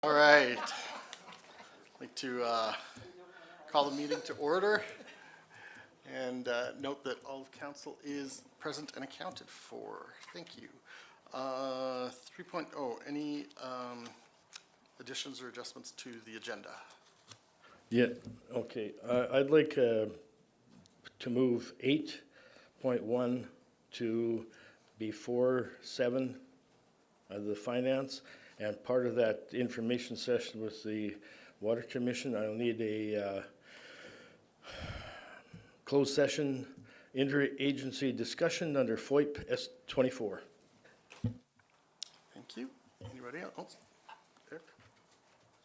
All right. I'd like to call the meeting to order and note that all of council is present and accounted for. Thank you. 3.0, any additions or adjustments to the agenda? Yeah, okay. I'd like to move 8.1 to before 7 of the finance. And part of that information session with the Water Commission, I'll need a closed session interagency discussion under FOIP S24. Thank you. Anybody else? Oh, there.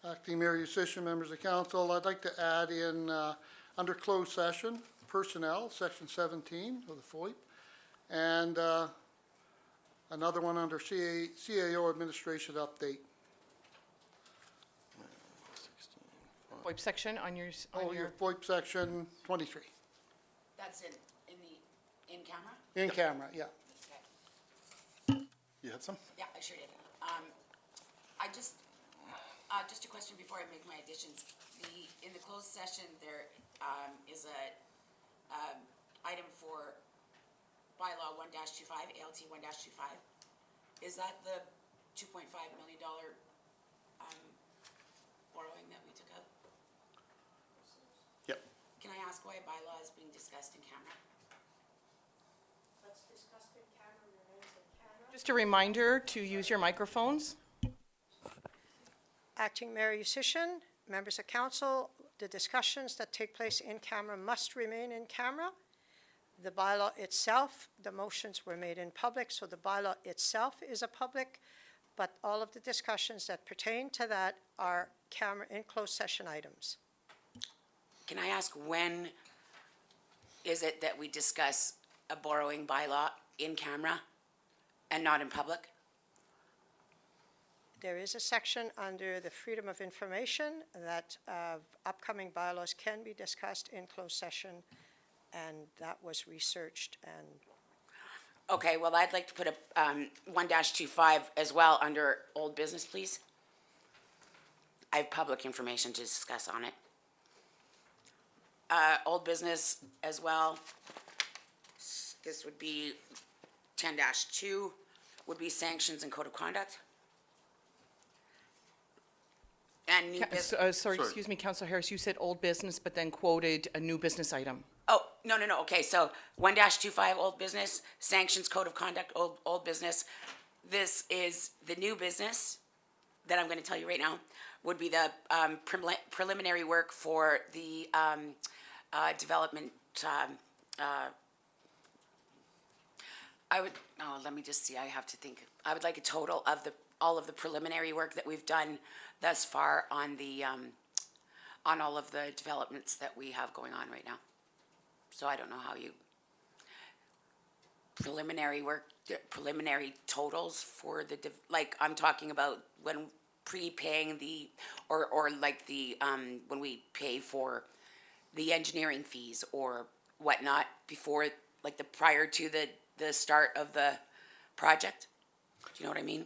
Acting Mayor Yusish, members of council, I'd like to add in, under closed session, personnel, section 17 of the FOIP, and another one under CAO administration update. 16. VoIP section on your, Oh, your FOIP section 23, That's in camera? in camera, yeah. Okay. You had some? Yeah, I sure did. I just a question before I make my additions. In the closed session, there is a item for bylaw 1-25, ALT 1-25. Is that the $2.5 million borrowing that we took out? Yep. Can I ask why bylaw is being discussed in camera? just a reminder to use your microphones. Acting Mayor Yusishin, members of council, the discussions that take place in camera must remain in camera. The bylaw itself, the motions were made in public, so the bylaw itself is a public, but all of the discussions that pertain to that are camera in closed session items. Can I ask when is it that we discuss a borrowing bylaw in camera and not in public? There is a section under the Freedom of Information that upcoming bylaws can be discussed in closed session, and that was researched and Okay, well, I'd like to put a 1-25 as well under old business, please. I have public information to discuss on it. Old business as well. This would be 10-2, would be sanctions and code of conduct. And new business. Sorry, excuse me, Councillor Harris, you said old business, but then quoted a new business item. Oh, no, okay, so 1-25, old business, sanctions, code of conduct, old business. This is the new business that I'm gonna tell you right now, would be the preliminary work for the development, let me just see, I have to think. I would like a total of all of the preliminary work that we've done thus far on on all of the developments that we have going on right now. So I don't know how you, preliminary work, preliminary totals for the, like, I'm talking about when prepaying or like when we pay for the engineering fees or whatnot before, like prior to the start of the project. Do you know what I mean?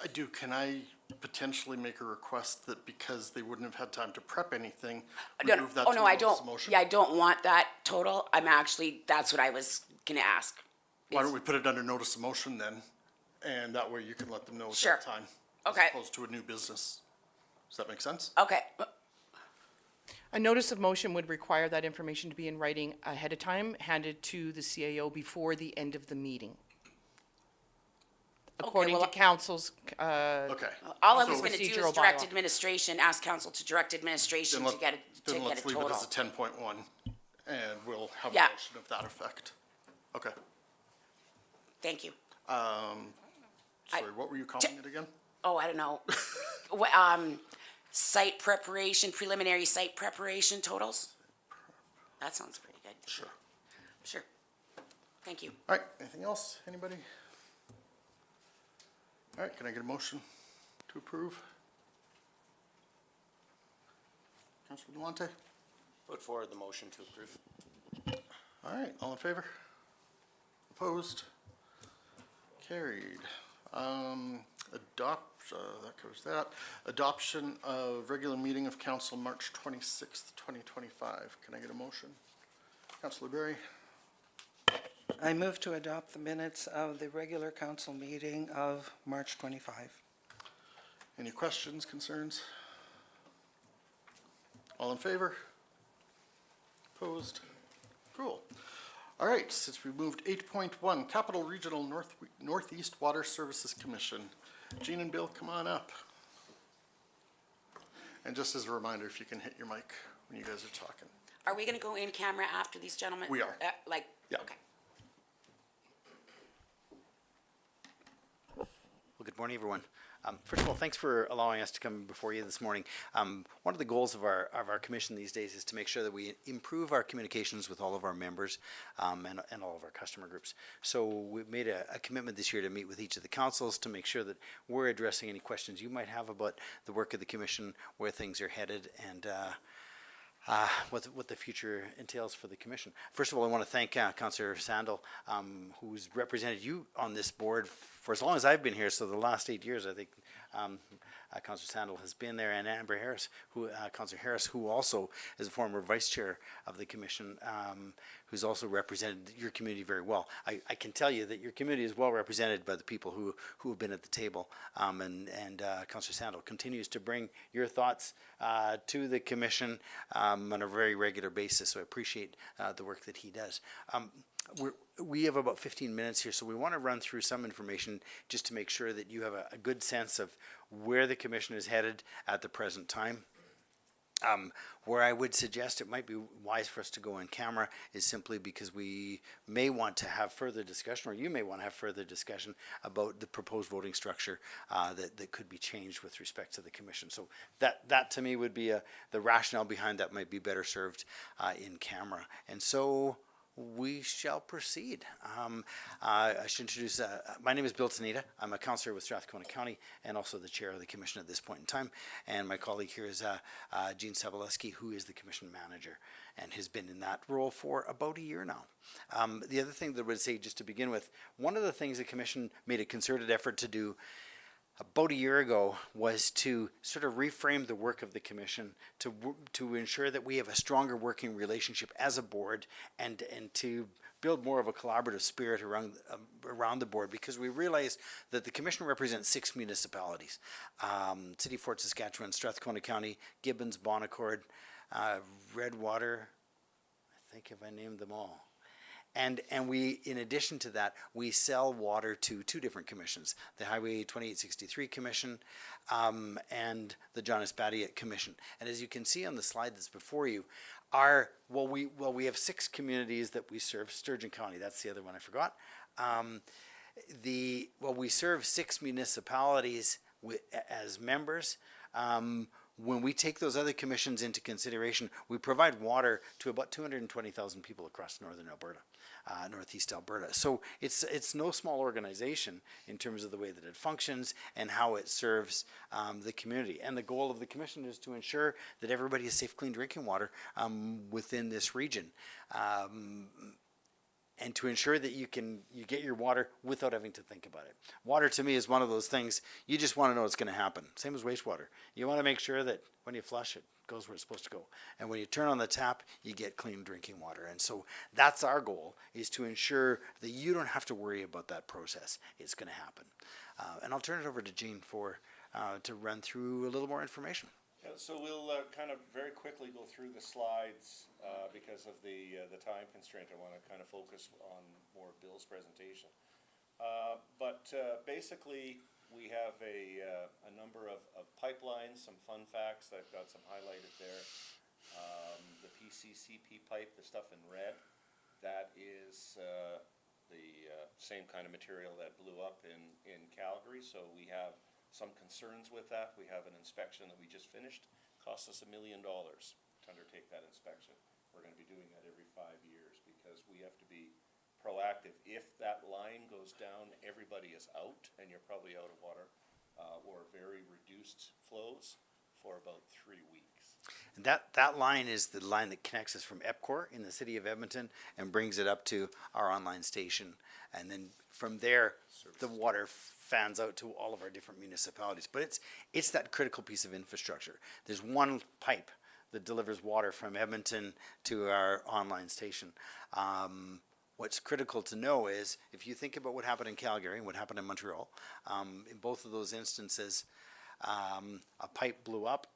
I do. Can I potentially make a request that because they wouldn't have had time to prep anything, move that to I a don't. motion? Yeah, I don't want that total. That's what I was gonna ask. Why don't we put it under notice of motion then? And that way you can let them know at Sure. that time. Okay. As opposed to a new business. Does that make sense? Okay, A notice of motion would require that information to be in writing ahead of time, handed to the CAO before the end of the meeting. According to well- council's, Okay. all I So was gonna do is procedural direct bylaw. administration, ask council to direct administration Then to get then a let's leave it total. as a 10.1 and we'll have a Yeah. motion of that effect. Okay. Thank you. Sorry, what were you calling it again? Oh, I don't know. Site preparation, preliminary site preparation totals? That sounds pretty good. Sure. Sure. Thank you. All right, anything else? Anybody? All right, can I get a motion to approve? Councilor Delonte? Put forward the motion to approve. All right, all in favor? Opposed? Carried. That covers that. Adoption of regular meeting of council, March 26th, 2025. Can I get a motion? Councilor Berry? I move to adopt the minutes of the regular council meeting of March 25. Any questions, concerns? All in favor? Opposed? Cool. All right, since we moved 8.1, Capital Regional Northeast Water Services Commission. Jean and Bill, come on up. And just as a reminder, if you can hit your mic when you guys are talking. Are we gonna go in camera after these gentlemen? We are. Yeah. Okay. Well, good morning, everyone. First of all, thanks for allowing us to come before you this morning. One of the goals of our commission these days is to make sure that we improve our communications with all of our members and all of our customer groups. So we've made a commitment this year to meet with each of the councils to make sure that we're addressing any questions you might have about the work of the commission, where things are headed, and what the future entails for the commission. First of all, I want to thank Councillor Sandal, who's represented you on this board for as long as I've been here, so the last 8 years, I think. Councillor Sandal has been there, and Amber Harris, Councillor Harris, who also is a former vice chair of the commission, who's also represented your community very well. I can tell you that your community is well represented by the people who have been at the table, and Councillor Sandal continues to bring your thoughts to the commission on a very regular basis, so I appreciate the work that he does. We have about 15 minutes here, so we want to run through some information just to make sure that you have a good sense of where the commission is headed at the present time. Where I would suggest it might be wise for us to go in camera is simply because we may want to have further discussion, or you may want to have further discussion about the proposed voting structure that could be changed with respect to the commission. So that to me would be the rationale behind that might be better served in camera. And so we shall proceed. I should introduce, my name is Bill Tanita. I'm a councillor with Strathcona County and also the chair of the commission at this point in time. And my colleague here is Jean Sobolewski, who is the commission manager and has been in that role for about a year now. The other thing that I would say, just to begin with, one of the things the commission made a concerted effort to do about a year ago was to sort of reframe the work of the commission to ensure that we have a stronger working relationship as a board and to build more of a collaborative spirit around the board, because we realize that the commission represents 6 municipalities: City of Fort Saskatchewan, Strathcona County, Gibbons, Bon Accord, Redwater. I think if I named them all. And we, in addition to that, we sell water to 2 different commissions: the Highway 2863 Commission and the John Espadiet Commission. And as you can see on the slide that's before you, we have 6 communities that we serve. Sturgeon County, that's the other one I forgot. We serve 6 municipalities as members. When we take those other commissions into consideration, we provide water to about 220,000 people across northern Alberta, northeast Alberta. So it's no small organization in terms of the way that it functions and how it serves the community. And the goal of the commission is to ensure that everybody has safe, clean drinking water within this region. And to ensure that you get your water without having to think about it. Water to me is one of those things, you just want to know it's going to happen. Same as wastewater. You want to make sure that when you flush it, goes where it's supposed to go. And when you turn on the tap, you get clean drinking water. And so that's our goal, is to ensure that you don't have to worry about that process. It's going to happen. And I'll turn it over to Jean to run through a little more information. Yeah, so we'll kind of very quickly go through the slides because of the time constraint. I want to kind of focus on more Bill's presentation. But basically, we have a number of pipelines, some fun facts. I've got some highlighted there. The PCCP pipe, the stuff in red, that is the same kind of material that blew up in Calgary. So we have some concerns with that. We have an inspection that we just finished. Cost us $1 million to undertake that inspection. We're going to be doing that every 5 years because we have to be proactive. If that line goes down, everybody is out, and you're probably out of water or very reduced flows for about 3 weeks. And that line is the line that connects us from EPCOR in the city of Edmonton and brings it up to our online station. And then from there, the water fans out to all of our different municipalities. But it's that critical piece of infrastructure. There's one pipe that delivers water from Edmonton to our online station. What's critical to know is, if you think about what happened in Calgary and what happened in Montreal, in both of those instances, a pipe blew up.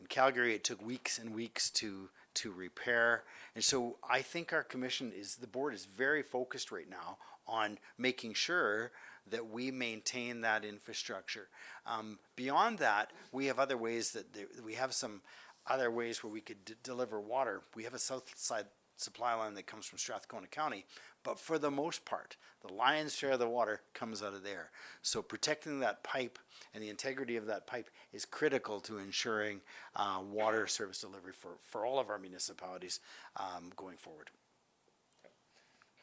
In Calgary, it took weeks and weeks to repair. And so I think our commission the board is very focused right now on making sure that we maintain that infrastructure. Beyond that, we have other ways we have some other ways where we could deliver water. We have a south side supply line that comes from Strathcona County, but for the most part, the lion's share of the water comes out of there. So protecting that pipe and the integrity of that pipe is critical to ensuring water service delivery for all of our municipalities going forward.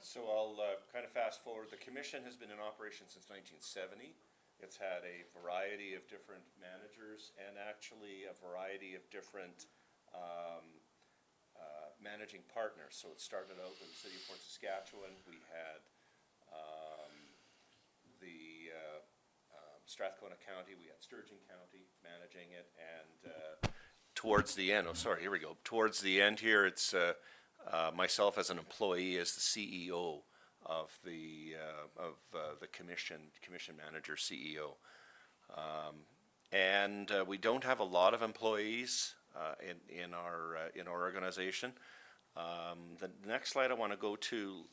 So I'll kind of fast forward. The commission has been in operation since 1970. It's had a variety of different managers and actually a variety of different managing partners. So it started out with the City of Fort Saskatchewan. We had the Strathcona County. We had Sturgeon County managing it. And towards the end, here we go. Towards the end here, it's myself as an employee, as the CEO of the commission manager, CEO. And we don't have a lot of employees in our organization. The next slide I want to go to,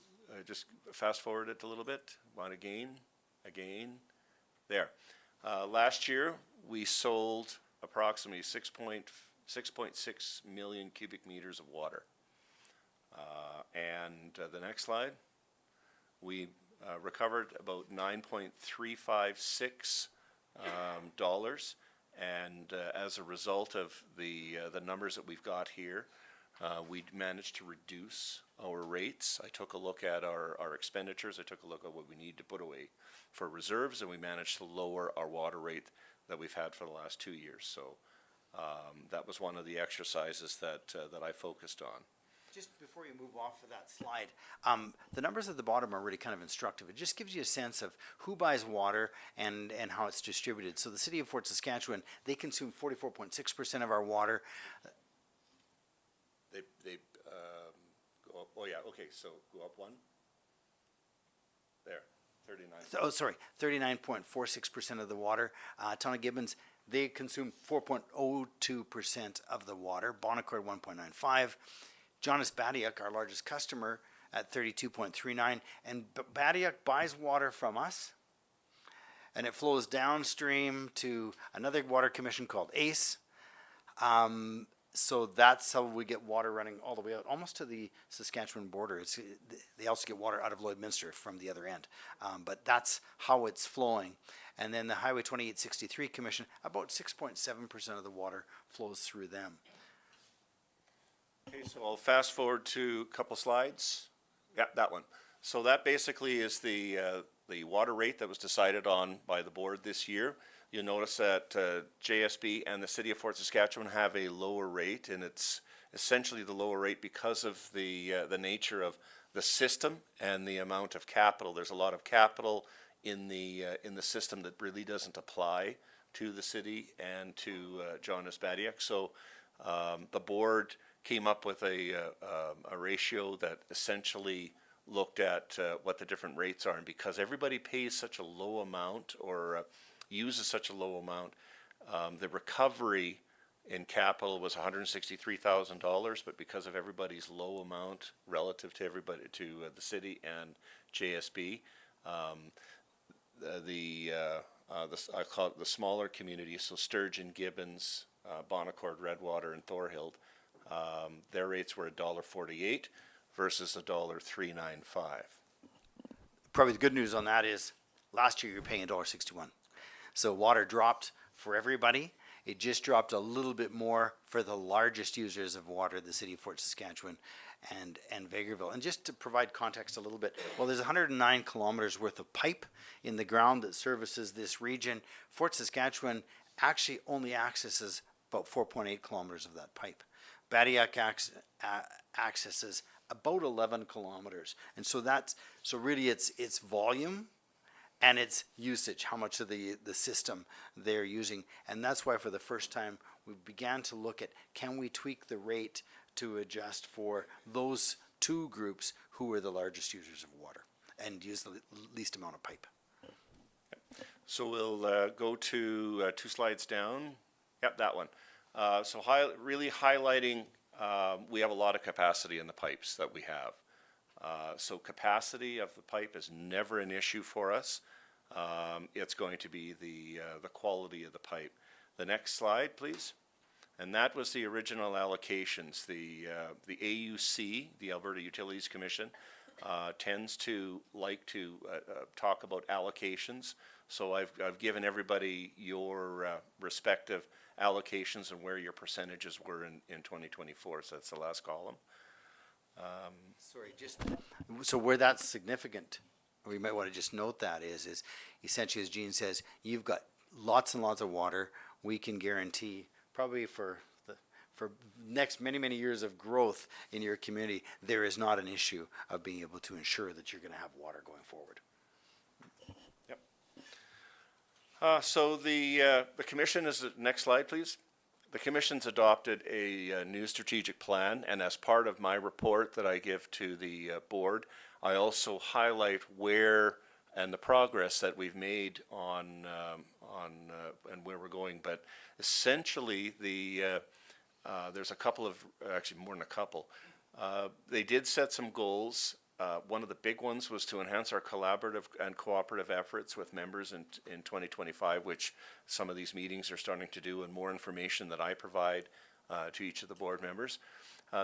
just fast forward it a little bit. Want again, there. Last year we sold approximately 6.6 million cubic meters of water. And the next slide, we recovered about $9.356 dollars. And as a result of the numbers that we've got here, we managed to reduce our rates. I took a look at our expenditures. I took a look at what we need to put away for reserves, and we managed to lower our water rate that we've had for the last 2 years. So that was one of the exercises that I focused on. Just before you move off of that slide, the numbers at the bottom are really kind of instructive. It just gives you a sense of who buys water and how it's distributed. So the city of Fort Saskatchewan, they consume 44.6% of our water. They go up, so go up one. There, 39. 39.46% of the water. Gibbons, they consume 4.02% of the water. Bonaccord, 1.95%. Jonas Badiak, our largest customer, at 32.39%. And Badiak buys water from us, and it flows downstream to another water commission called ACE. So that's how we get water running all the way out, almost to the Saskatchewan border. They also get water out of Lloydminster from the other end. But that's how it's flowing. And then the Highway 2863 Commission, about 6.7% of the water flows through them. Okay, so I'll fast forward to a couple slides. Yeah, that one. So that basically is the water rate that was decided on by the board this year. You'll notice that JSB and the City of Fort Saskatchewan have a lower rate, and it's essentially the lower rate because of the nature of the system and the amount of capital. There's a lot of capital in the system that really doesn't apply to the city and to Jonas Badiak. So the board came up with a ratio that essentially looked at what the different rates are, and because everybody pays such a low amount or uses such a low amount, the recovery in capital was $163,000, but because of everybody's low amount relative to the city and JSB, I call it the smaller communities, so Sturgeon, Gibbons, Bonaccord, Redwater, and Thorhild, their rates were $1.48 versus $1.395. Probably the good news on that is last year you were paying $1.61. So water dropped for everybody. It just dropped a little bit more for the largest users of water, the city of Fort Saskatchewan and Vegreville. And just to provide context a little bit, well, there's 109 kilometers worth of pipe in the ground that services this region. Fort Saskatchewan actually only accesses about 4.8 kilometers of that pipe. Badiak accesses about 11 kilometers. And so so really it's volume and it's usage, how much of the system they're using. And that's why for the first time we began to look at, can we tweak the rate to adjust for those two groups who are the largest users of water and use the least amount of pipe. So we'll go to 2 slides down. Yep, that one. So really highlighting, we have a lot of capacity in the pipes that we have. So capacity of the pipe is never an issue for us. It's going to be the quality of the pipe. The next slide, please. And that was the original allocations. The AUC, the Alberta Utilities Commission, tends to like to talk about allocations. So I've given everybody your respective allocations and where your percentages were in 2024. So that's the last column. Sorry, so where that's significant, we might want to just note that is essentially, as Jean says, you've got lots and lots of water. We can guarantee probably for next many years of growth in your community, there is not an issue of being able to ensure that you're going to have water going forward. Yep. So the commission is, next slide, please. The commission's adopted a new strategic plan, and as part of my report that I give to the board, I also highlight where and the progress that we've made on and where we're going. But essentially, there's a couple of, actually more than a couple. They did set some goals. One of the big ones was to enhance our collaborative and cooperative efforts with members in 2025, which some of these meetings are starting to do, and more information that I provide to each of the board members.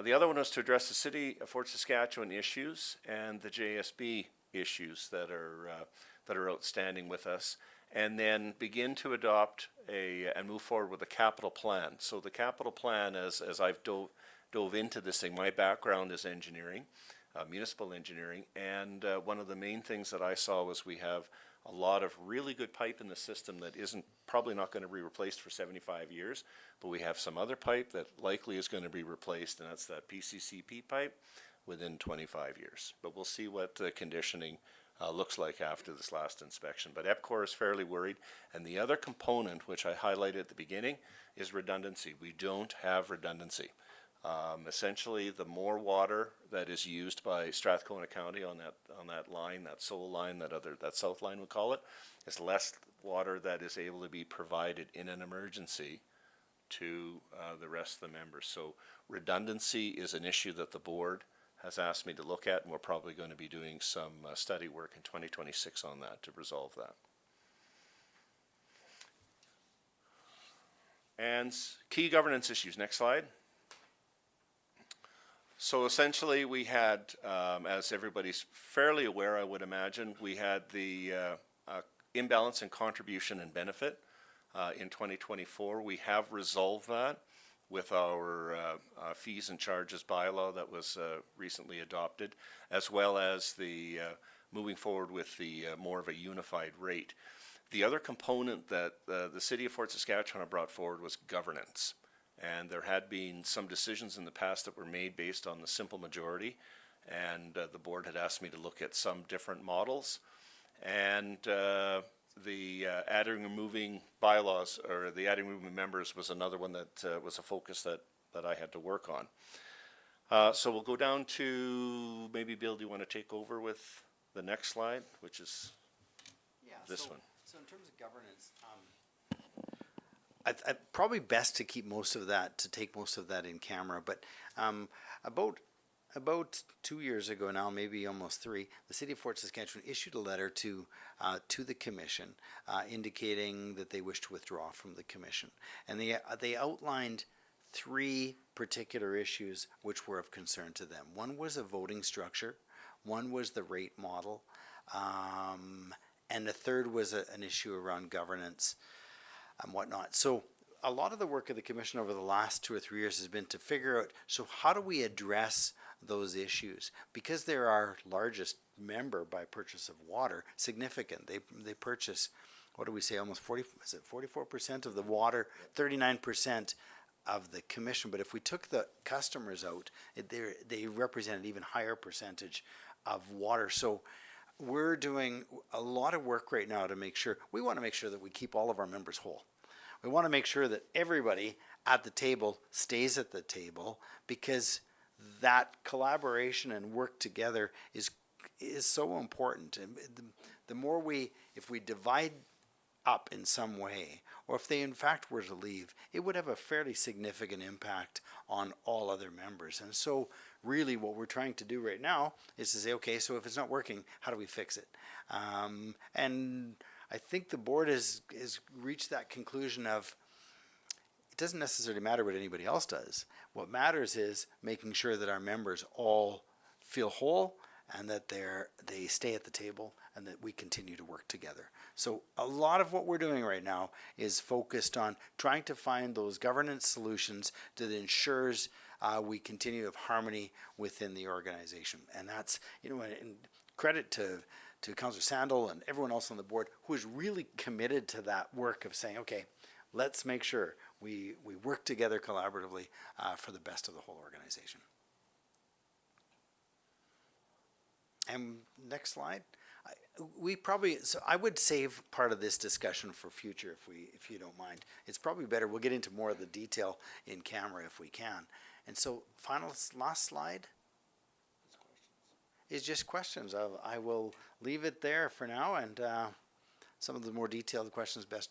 The other one was to address the City of Fort Saskatchewan issues and the JSB issues that are outstanding with us, and then begin to adopt and move forward with a capital plan. So the capital plan, as I've dove into this thing, my background is engineering. Municipal engineering, and one of the main things that I saw was we have a lot of really good pipe in the system that isn't probably not going to be replaced for 75 years, but we have some other pipe that likely is going to be replaced, and that's that PCCP pipe within 25 years. But we'll see what the conditioning looks like after this last inspection. But EPCOR is fairly worried, and the other component, which I highlighted at the beginning, is redundancy. We don't have redundancy. Essentially, the more water that is used by Strathcona County on that line, that Sole line, that South line we call it, is less water that is able to be provided in an emergency to the rest of the members. So redundancy is an issue that the board has asked me to look at, and we're probably going to be doing some study work in 2026 on that to resolve that. And key governance issues. Next slide. So essentially, we had, as everybody's fairly aware, I would imagine, we had the imbalance in contribution and benefit in 2024. We have resolved that with our fees and charges bylaw that was recently adopted, as well as the moving forward with the more of a unified rate. The other component that the City of Fort Saskatchewan brought forward was governance. And there had been some decisions in the past that were made based on the simple majority, and the board had asked me to look at some different models. And the adding and removing bylaws, or the adding and removing members, was another one that was a focus that I had to work on. So we'll go down to, maybe Bill, do you want to take over with the next slide, which is this one? So in terms of governance, I probably best to keep most of that, to take most of that in camera, but about 2 years ago now, maybe almost 3, the City of Fort Saskatchewan issued a letter to the Commission indicating that they wish to withdraw from the Commission. And they outlined 3 particular issues which were of concern to them. One was a voting structure, one was the rate model, and the third was an issue around governance and whatnot. So a lot of the work of the Commission over the last 2 or 3 years has been to figure out, so how do we address those issues? Because they're our largest member by purchase of water, significant. They purchase, what do we say, almost 44% of the water, 39% of the commission, but if we took the customers out, they represent an even higher percentage of water. So we're doing a lot of work right now to make sure, we want to make sure that we keep all of our members whole. We want to make sure that everybody at the table stays at the table, because that collaboration and work together is so important. And the more if we divide up in some way, or if they in fact were to leave, it would have a fairly significant impact on all other members. And so really what we're trying to do right now is to say, okay, so if it's not working, how do we fix it? And I think the board has reached that conclusion of, it doesn't necessarily matter what anybody else does. What matters is making sure that our members all feel whole, and that they stay at the table, and that we continue to work together. So a lot of what we're doing right now is focused on trying to find those governance solutions that ensures we continue to have harmony within the organization. And that's, and credit to Councillor Sandal and everyone else on the board who is really committed to that work of saying, okay, let's make sure we work together collaboratively for the best of the whole organization. And next slide. I would save part of this discussion for future if you don't mind. It's probably better. We'll get into more of the detail in camera if we can. And so last slide is just questions. I will leave it there for now, and some of the more detailed questions best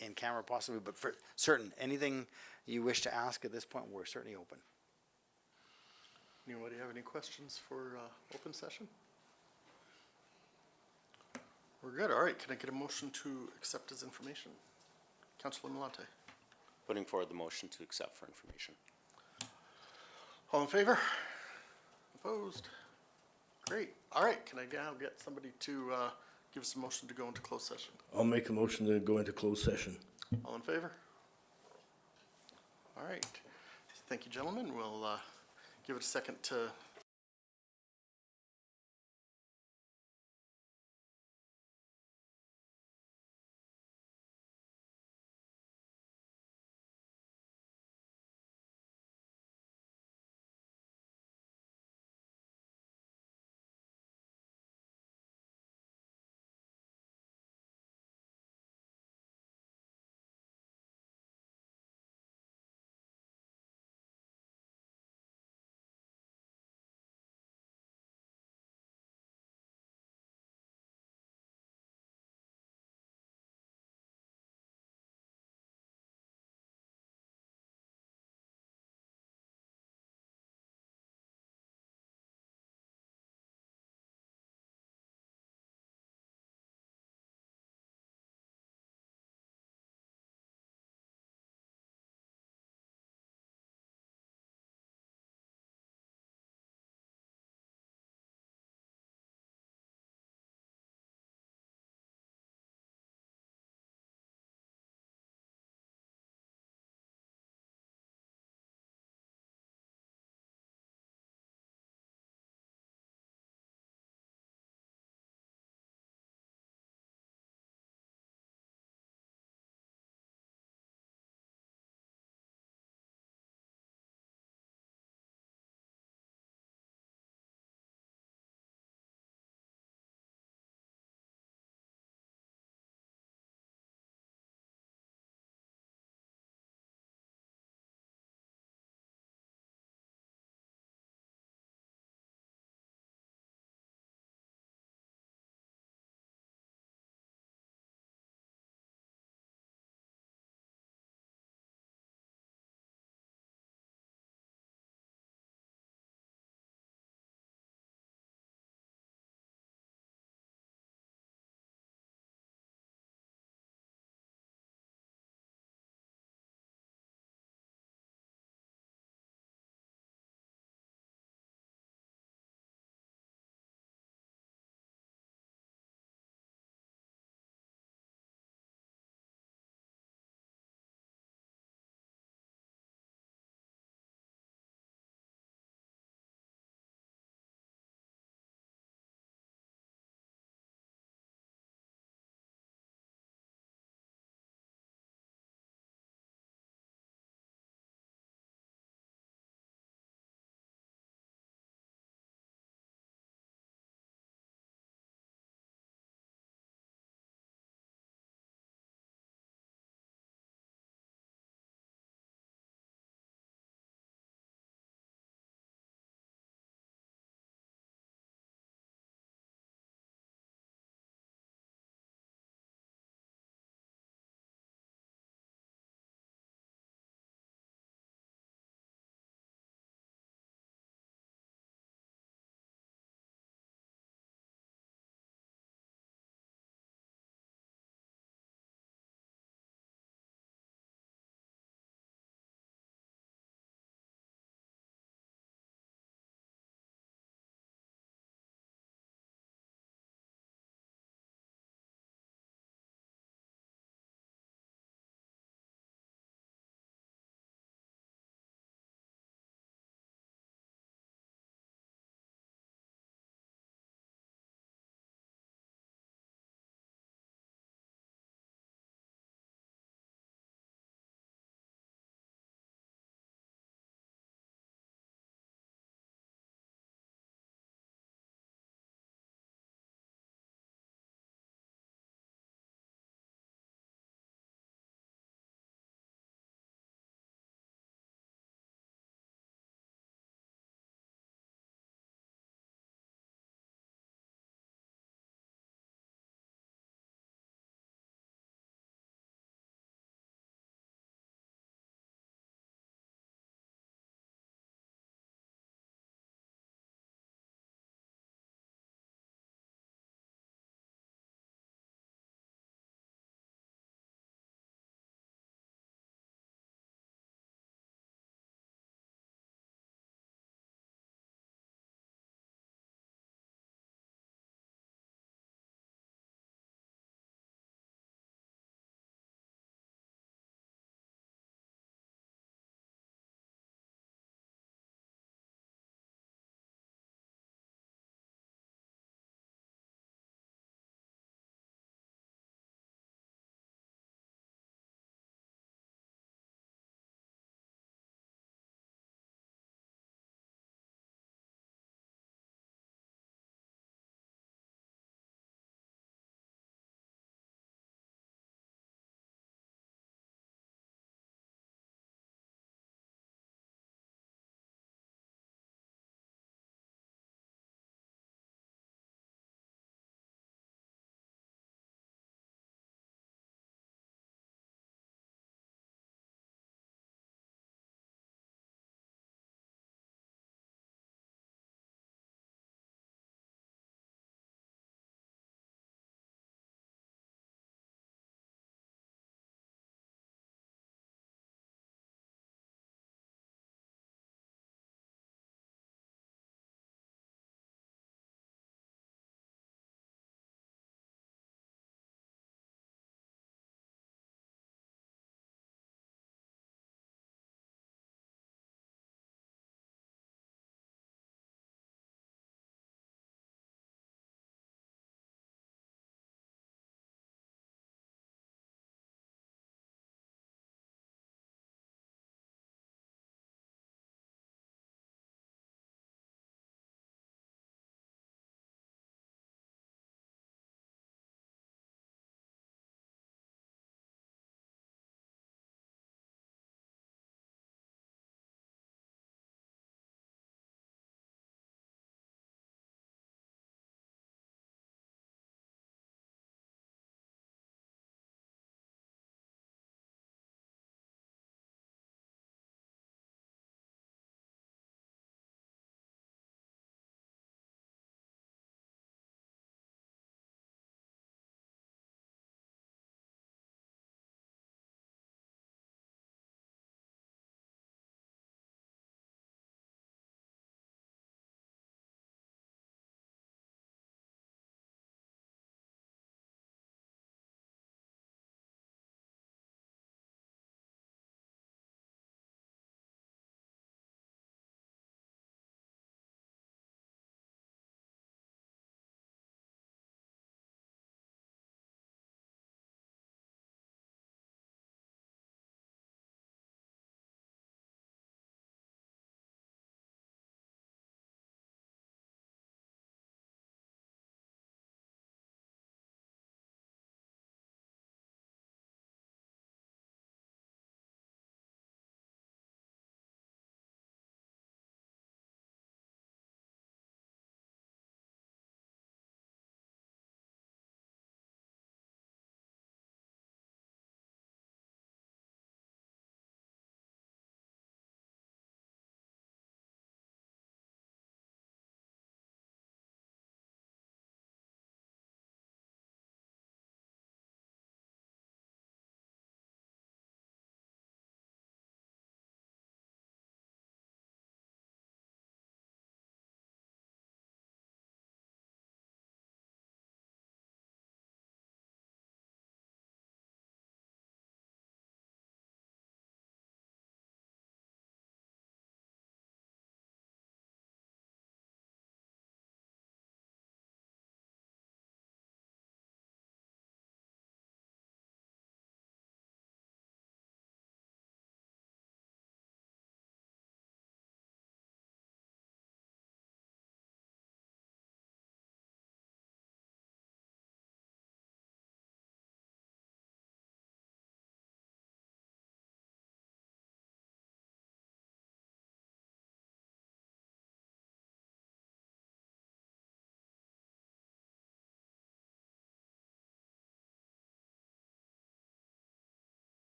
in camera possibly, but for certain, anything you wish to ask at this point, we're certainly open. Anybody have any questions for open session? We're good. All right. Can I get a motion to accept as information? Councilor Malante. Putting forward the motion to accept for information. All in favor? Opposed? Great. All right. Can I now get somebody to give us a motion to go into closed session? I'll make a motion to go into closed session. All in favor? All right. Thank you, gentlemen. We'll give it a second to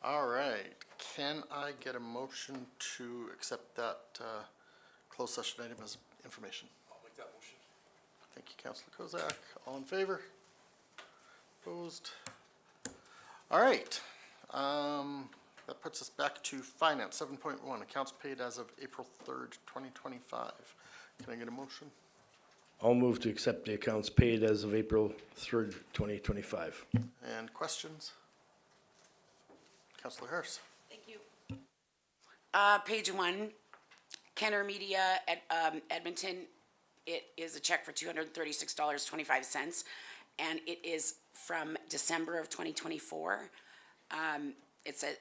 All right, can I get a motion to accept that closed session item as information? I'll make that motion. Thank you, Councillor Kozak. All in favor? Opposed? All right. That puts us back to finance, 7.1, accounts paid as of April 3rd, 2025. Can I get a motion? I'll move to accept the accounts paid as of April 3rd, 2025. And questions? Councillor Harris. Thank you. Page 1, Kenner Media at Edmonton. It is a check for $236.25, and it is from December of 2024. It says,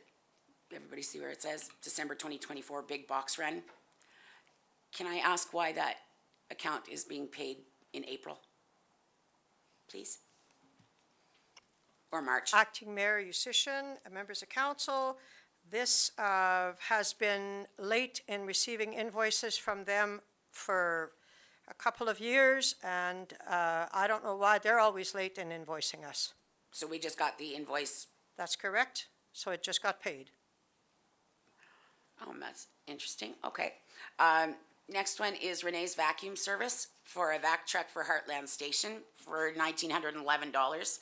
everybody see where it says December 2024 big box run? Can I ask why that account is being paid in April, please? Or March? Acting Mayor Usician, members of council, this has been late in receiving invoices from them for a couple of years, and I don't know why they're always late in invoicing us. So we just got the invoice. That's correct, so it just got paid. That's interesting. Okay. Next one is Renee's Vacuum Service for a vac truck for Heartland Station for $1,911.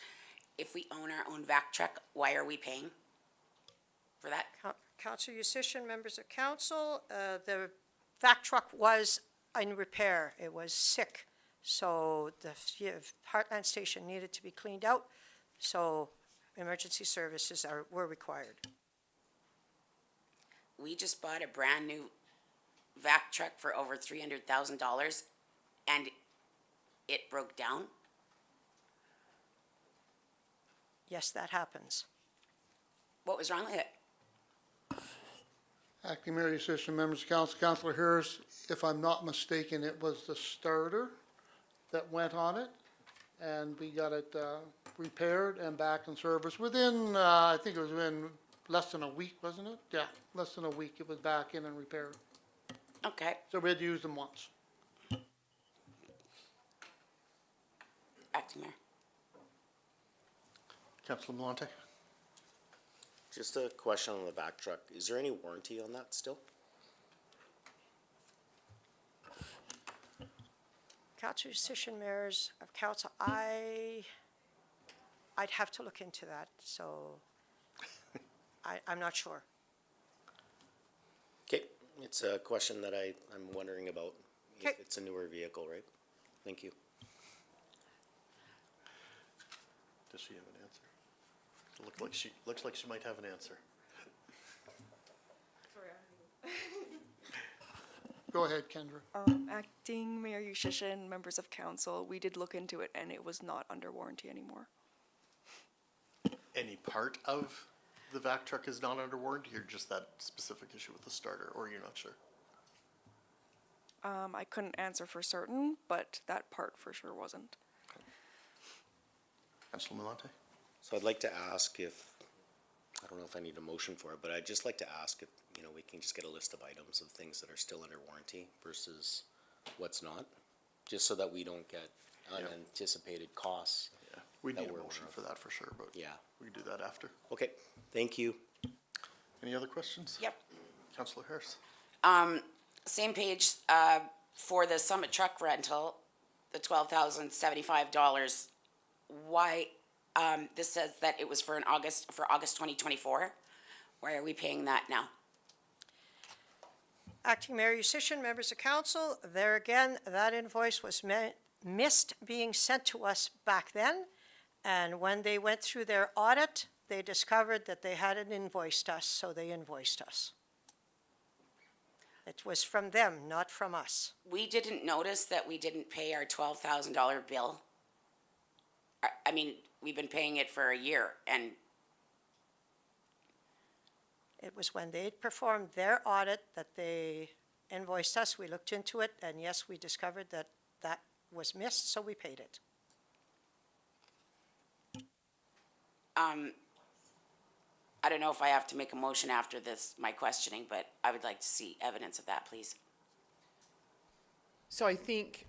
If we own our own vac truck, why are we paying for that? Councilor Usician, members of council, the vac truck was in repair. It was sick, so the Heartland Station needed to be cleaned out, so emergency services were required. We just bought a brand new vac truck for over $300,000 and it broke down. Yes, that happens. What was wrong with it? Acting Mayor Usician, members of council, Councillor Harris, if I'm not mistaken, it was the starter that went on it, and we got it repaired and back in service within, I think it was within less than a week, wasn't it? Yeah, less than a week, it was back in and repaired. Okay. So we had to use them once. Acting Mayor. Councillor Malonte. Just a question on the back truck. Is there any warranty on that still? Councilor Usician, members of council, I'd have to look into that, so I'm not sure. Okay, it's a question that I'm wondering about if Okay. it's a newer vehicle, right? Thank you. Does she have an answer? Looks like she might have an answer. Go ahead, Kendra. Acting Mayor Usician, members of council, we did look into it and it was not under warranty anymore. Any part of the vac truck is not under warranty, or just that specific issue with the starter, or you're not sure? I couldn't answer for certain, but that part for sure wasn't. Councillor Malonte. So I'd like to ask if, I don't know if I need a motion for it, but I'd just like to ask if, we can just get a list of items of things that are still under warranty versus what's not, just so that we don't get unanticipated costs. Yeah, we That need a we're motion aware of. for that for sure, but Yeah. we can do that after. Okay, thank you. Any other questions? Yep. Councillor Harris. Same page, for the Summit truck rental, the $12,075. Why, this says that it was for August 2024. Why are we paying that now? Acting Mayor Usician, members of council, there again, that invoice was missed being sent to us back then. And when they went through their audit, they discovered that they hadn't invoiced us, so they invoiced us. It was from them, not from us. We didn't notice that we didn't pay our $12,000 bill. I mean, we've been paying it for a year, and It was when they performed their audit that they invoiced us. We looked into it, and yes, we discovered that that was missed, so we paid it. I don't know if I have to make a motion after this, my questioning, but I would like to see evidence of that, please. So I think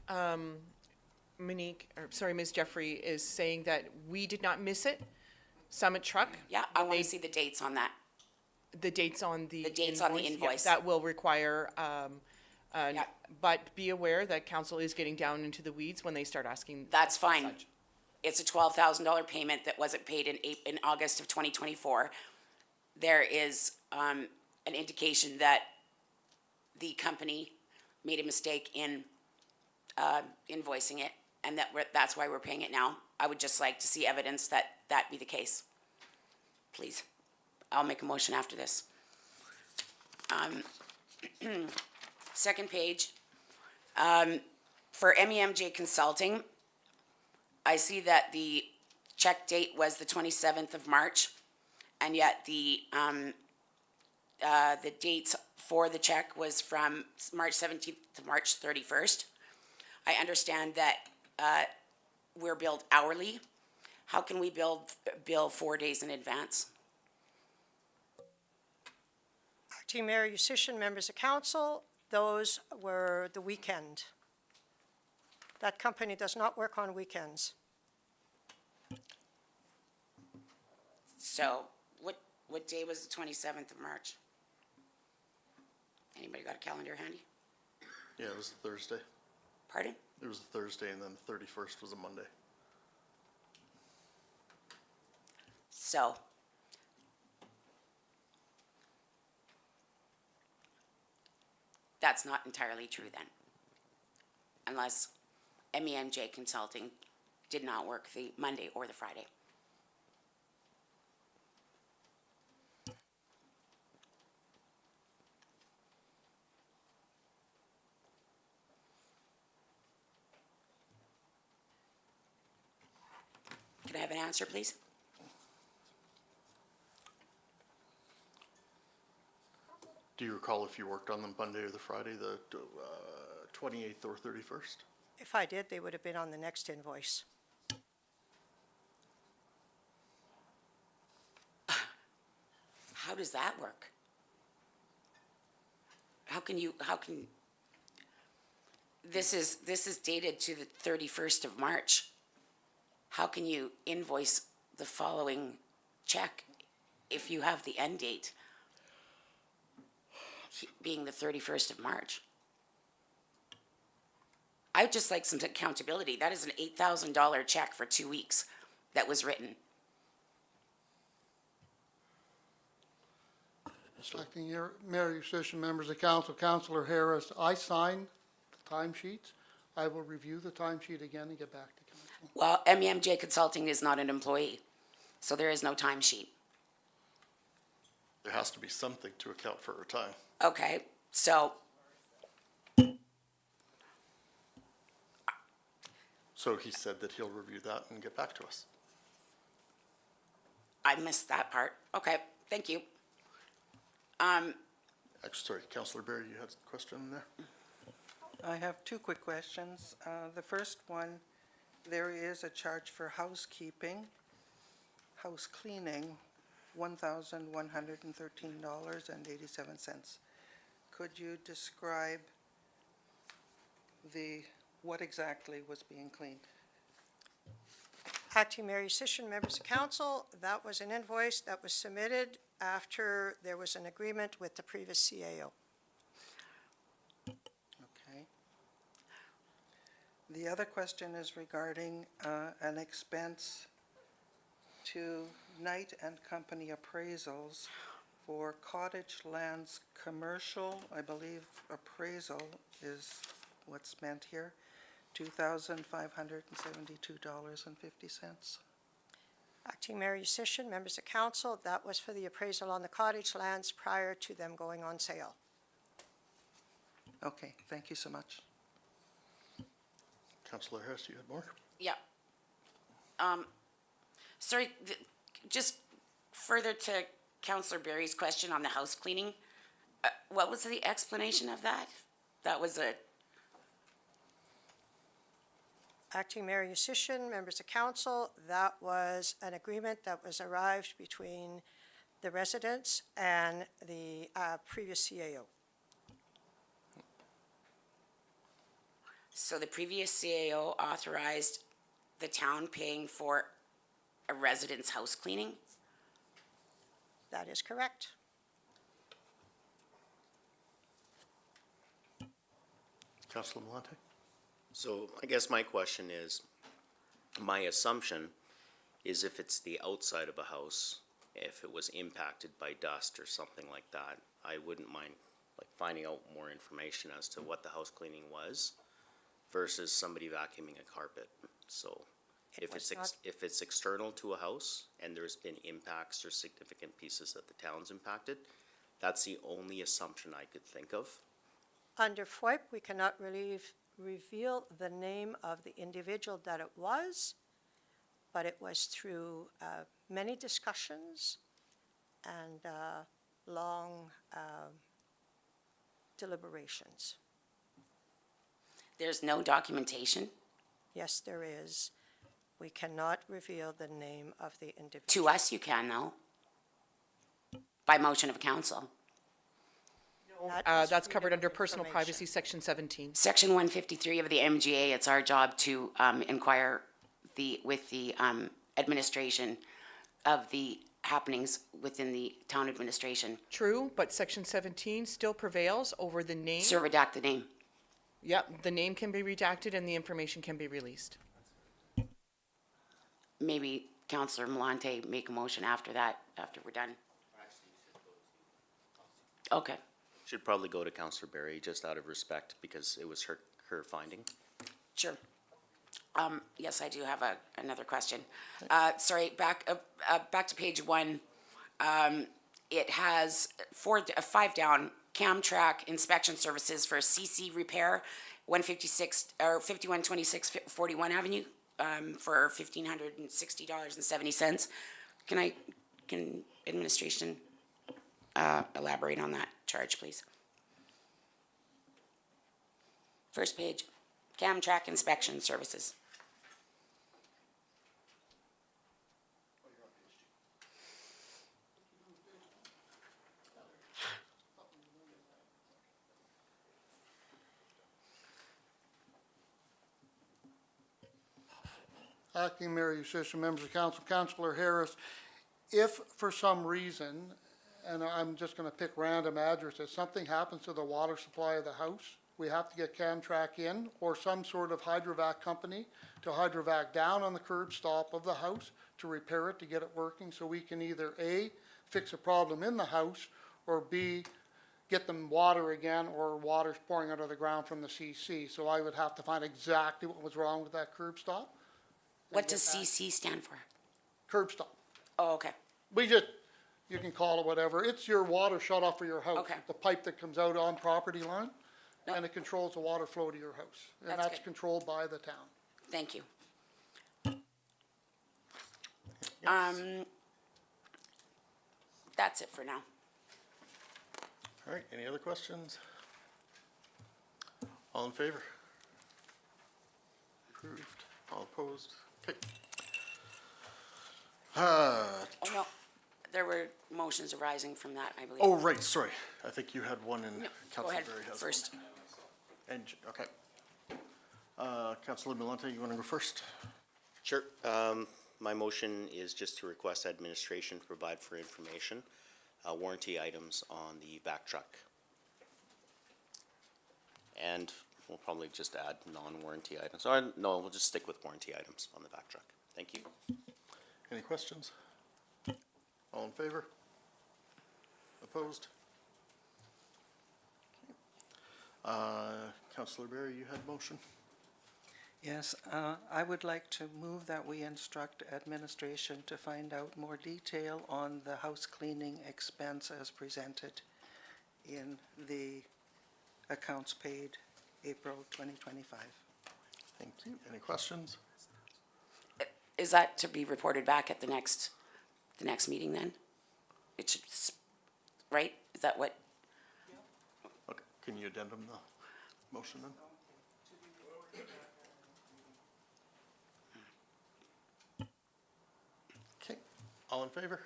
Ms. Jeffrey is saying that we did not miss it, Summit Truck. Yeah, I want to see the dates on that. The dates on the The dates on the yeah, invoice. that will require, Yeah. but be aware that council is getting down into the weeds when they start asking. That's fine. such. It's a $12,000 payment that wasn't paid in August of 2024. There is an indication that the company made a mistake in invoicing it, and that's why we're paying it now. I would just like to see evidence that that be the case. Please. I'll make a motion after this. Second page. For MEMJ Consulting, I see that the check date was the 27th of March, and yet the dates for the check was from March 17th to March 31st. I understand that we're billed hourly. How can we bill 4 days in advance? Acting Mayor Yusish, members of council, those were the weekend. That company does not work on weekends. So what day was the 27th of March? Anybody got a calendar handy? Yeah, it was a Thursday. Pardon? It was a Thursday, and then the 31st was a Monday. So, that's not entirely true then. Unless MEMJ Consulting did not work the Monday or the Friday. Can I have an answer, please? Do you recall if you worked on the Monday or the Friday, the 28th or 31st? If I did, they would have been on the next invoice. How does that work? This is dated to the 31st of March. How can you invoice the following check if you have the end date being the 31st of March? I'd just like some accountability. That is an $8,000 check for 2 weeks that was written. Acting Mayor Yusish, members of council, Councillor Harris, I signed the timesheets. I will review the timesheet again and get back to council. Well, MEMJ Consulting is not an employee, so there is no timesheet. There has to be something to account for her time. Okay, so So he said that he'll review that and get back to us. I missed that part. Okay, thank you. Actually, sorry, Councillor Berry, you had a question there? I have two quick questions. The first one, there is a charge for housekeeping, house cleaning, $1,113.87. Could you describe what exactly was being cleaned? Acting Mayor Yusish, members of council, that was an invoice that was submitted after there was an agreement with the previous CAO. Okay. The other question is regarding an expense to Knight and Company appraisals for Cottage Lands Commercial, I believe appraisal is what's meant here, $2,572.50. Acting Mayor Yusish, members of council, that was for the appraisal on the cottage lands prior to them going on sale. Okay, thank you so much. Councillor Harris, you had more? Yeah. Sorry, just further to Councillor Berry's question on the house cleaning, what was the explanation of that? That was a, Acting Mayor Yusish, members of council, that was an agreement that was arrived between the residents and the previous CAO. so the previous CAO authorized the town paying for a resident's house cleaning? That is correct. Councilor Malante? So I guess my question is, my assumption is if it's the outside of a house, if it was impacted by dust or something like that, I wouldn't mind like finding out more information as to what the house cleaning was versus somebody vacuuming a carpet. So if was if it's external to a house and there's been impacts or significant pieces that the town's impacted, that's the only assumption I could think of. Under FOIP, we cannot really reveal the name of the individual that it was, but it was through many discussions and long deliberations. There's no documentation? Yes, there is. We cannot reveal the name of the individual. To us, you can, though. By motion of council. That is That's covered freedom under of personal information. privacy, section 17. Section 153 of the MGA, it's our job to inquire with the administration of the happenings within the town administration. True, but section 17 still prevails over the name. So redact the name. Yep, the name can be redacted and the information can be released. Maybe Councillor Malante make a motion after that, after we're done. Okay, Should probably go to Councillor Barry just out of respect because it was her finding. sure. Yes, I do have another question. Sorry, back to page 1. It has 5 down, Camtrack inspection services for CC repair, 156, or 5126 41 Avenue, for $1,560.70. Can administration elaborate on that charge, please? First page, Camtrack inspection services. Acting Mayor Yusish, members of council, Councilor Harris, if for some reason, and I'm just gonna pick random addresses, something happens to the water supply of the house, we have to get Camtrack in or some sort of hydrovac company to hydrovac down on the curb stop of the house to repair it, to get it working, so we can either A, fix a problem in the house, or B, get them water again, or water's pouring out of the ground from the CC. So I would have to find exactly what was wrong with that curb stop. What does CC stand for? Curb stop. Oh, okay. You can call it whatever. It's your water shut off for your house. Okay. The pipe that comes out on property line, No. and it controls the water flow to your house. And That's that's good. controlled by the town. Thank you. That's it for now. All right, any other questions? All in favor? Approved. All opposed? Okay. Oh, no, there were motions arising from that, I believe. Oh, right, sorry. I think you had one and No, go Councilor ahead Berry has one. first. And, okay. Councilor Milante, you want to go first? Sure. My motion is just to request administration provide for information, warranty items on the back truck. And we'll probably just add non-warranty items. Or, no, we'll just stick with warranty items on the back truck. Thank you. Any questions? All in favor? Opposed? Councilor Berry, you had motion? Yes, I would like to move that we instruct administration to find out more detail on the house cleaning expense as presented in the accounts paid April 2025. Thank you. Any questions? Is that to be reported back at the next meeting then? It should, right? Is that what? Okay, can you addendum the motion then? Okay, all in favor?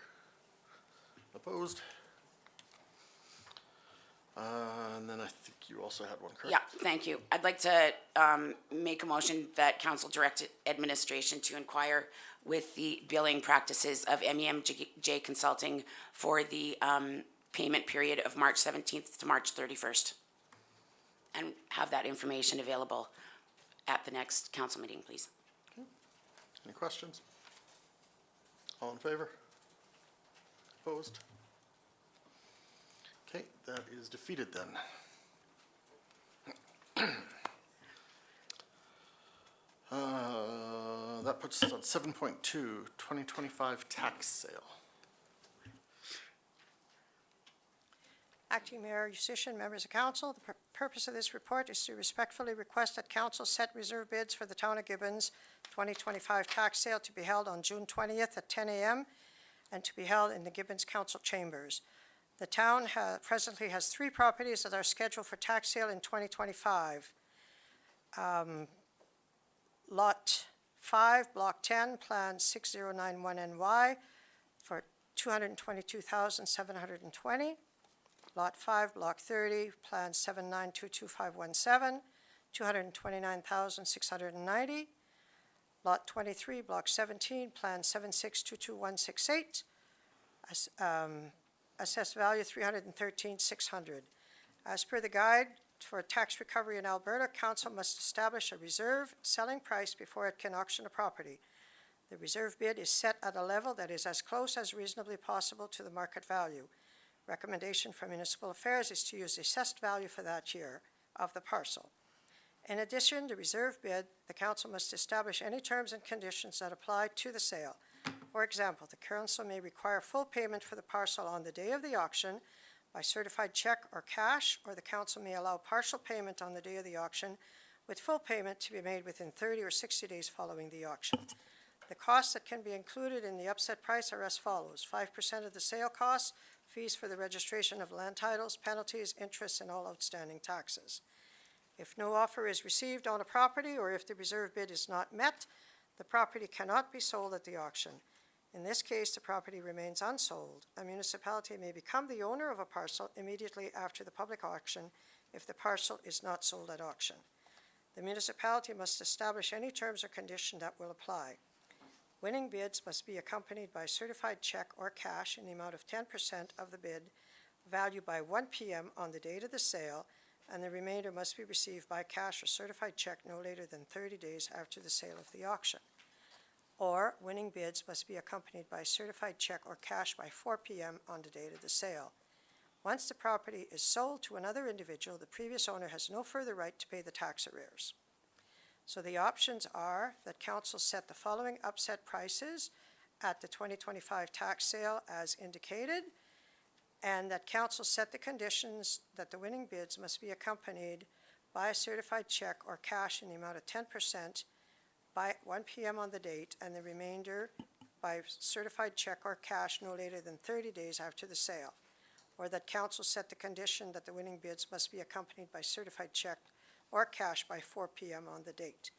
Opposed? And then I think you also had one, correct? Yeah, thank you. I'd like to make a motion that council direct administration to inquire with the billing practices of MEMJ Consulting for the payment period of March 17th to March 31st. and have that information available at the next council meeting, please. Any questions? All in favor? Opposed? Okay, that is defeated then. That puts us on 7.2, 2025 tax sale. Acting Mayor Yusish, members of council, the purpose of this report is to respectfully request that council set reserve bids for the Town of Gibbons 2025 tax sale to be held on June 20th at 10 a.m. and to be held in the Gibbons Council chambers. The town presently has 3 properties that are scheduled for tax sale in 2025. Lot 5, Block 10, Plan 6091NY for $222,720. Lot 5, Block 30, Plan 7922517, $229,690. Lot 23, Block 17, Plan 7622168, assessed value $313,600. As per the guide for tax recovery in Alberta, council must establish a reserve selling price before it can auction a property. The reserve bid is set at a level that is as close as reasonably possible to the market value. Recommendation from Municipal Affairs is to use the assessed value for that year of the parcel. In addition, the reserve bid, the council must establish any terms and conditions that apply to the sale. For example, the council may require full payment for the parcel on the day of the auction by certified check or cash, or the council may allow partial payment on the day of the auction with full payment to be made within 30 or 60 days following the auction. The costs that can be included in the upset price are as follows: 5% of the sale costs, fees for the registration of land titles, penalties, interest, and all outstanding taxes. If no offer is received on a property, or if the reserve bid is not met, the property cannot be sold at the auction. In this case, the property remains unsold. A municipality may become the owner of a parcel immediately after the public auction if the parcel is not sold at auction. The municipality must establish any terms or condition that will apply. Winning bids must be accompanied by certified check or cash in the amount of 10% of the bid, valued by 1 p.m. on the date of the sale, and the remainder must be received by cash or certified check no later than 30 days after the sale of the auction. Or winning bids must be accompanied by certified check or cash by 4 p.m. on the date of the sale. Once the property is sold to another individual, the previous owner has no further right to pay the tax arrears. So the options are that council set the following upset prices at the 2025 tax sale as indicated, and that council set the conditions that the winning bids must be accompanied by a certified check or cash in the amount of 10% by 1 p.m. on the date, and the remainder by certified check or cash no later than 30 days after the sale. Or that council set the condition that the winning bids must be accompanied by certified check or cash by 4 p.m. on the date.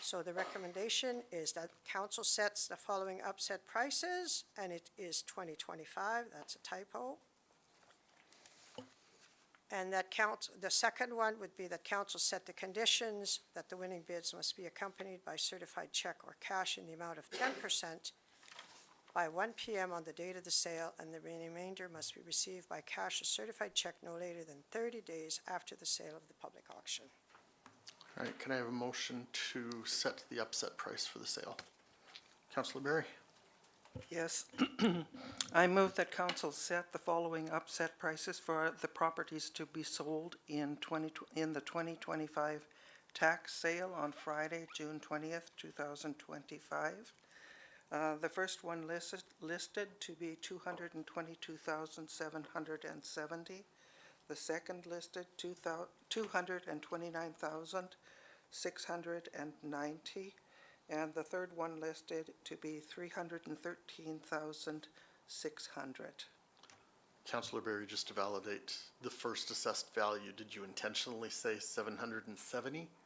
So the recommendation is that council sets the following upset prices, and it is 2025, that's a typo. And that the second one would be that council set the conditions that the winning bids must be accompanied by certified check or cash in the amount of 10% by 1 p.m. on the date of the sale, and the remainder must be received by cash or certified check no later than 30 days after the sale of the public auction. All right, can I have a motion to set the upset price for the sale? Councillor Berry? Yes. I move that council set the following upset prices for the properties to be sold in the 2025 tax sale on Friday, June 20th, 2025. The first one listed to be $222,770. The second listed $229,690. And the third one listed to be $313,600. Councillor Berry, just to validate the first assessed value, did you intentionally say 770? I'm sorry.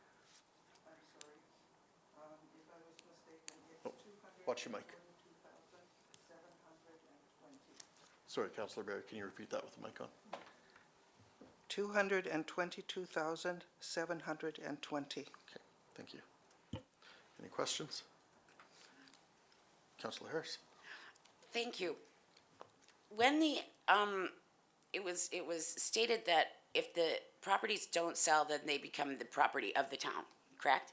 If I was mistaken, it's Watch your mic. $222,720. Sorry, Councillor Berry, can you repeat that with the mic on? $222,720. Okay, thank you. Any questions? Councillor Harris? Thank you. When the, it was stated that if the properties don't sell, then they become the property of the town, correct?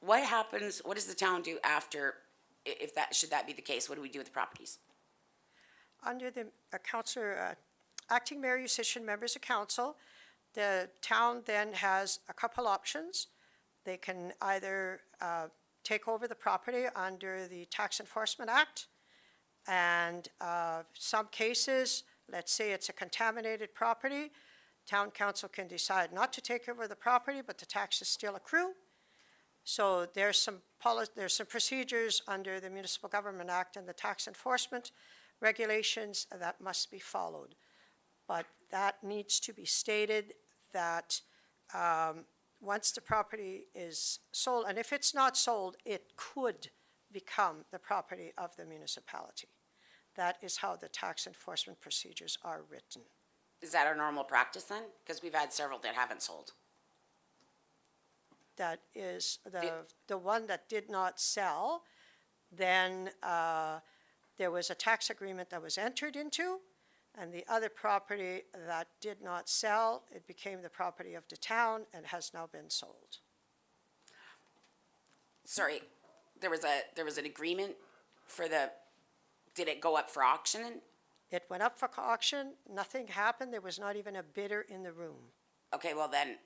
What happens, what does the town do after, if that, should that be the case, what do we do with the properties? Under the acting mayor, musician, members of council, the town then has a couple options. They can either take over the property under the Tax Enforcement Act, and some cases, let's say it's a contaminated property, town council can decide not to take over the property, but the taxes still accrue. So there's some procedures under the Municipal Government Act and the tax enforcement regulations that must be followed. But that needs to be stated that once the property is sold, and if it's not sold, it could become the property of the municipality. That is how the tax enforcement procedures are written. Is that our normal practice then? Because we've had several that haven't sold. That is the one that did not sell, then there was a tax agreement that was entered into, and the other property that did not sell, it became the property of the town and has now been sold. Sorry, there was an agreement for the, did it go up for auction? It went up for auction, nothing happened, there was not even a bidder in the room. Okay, well then,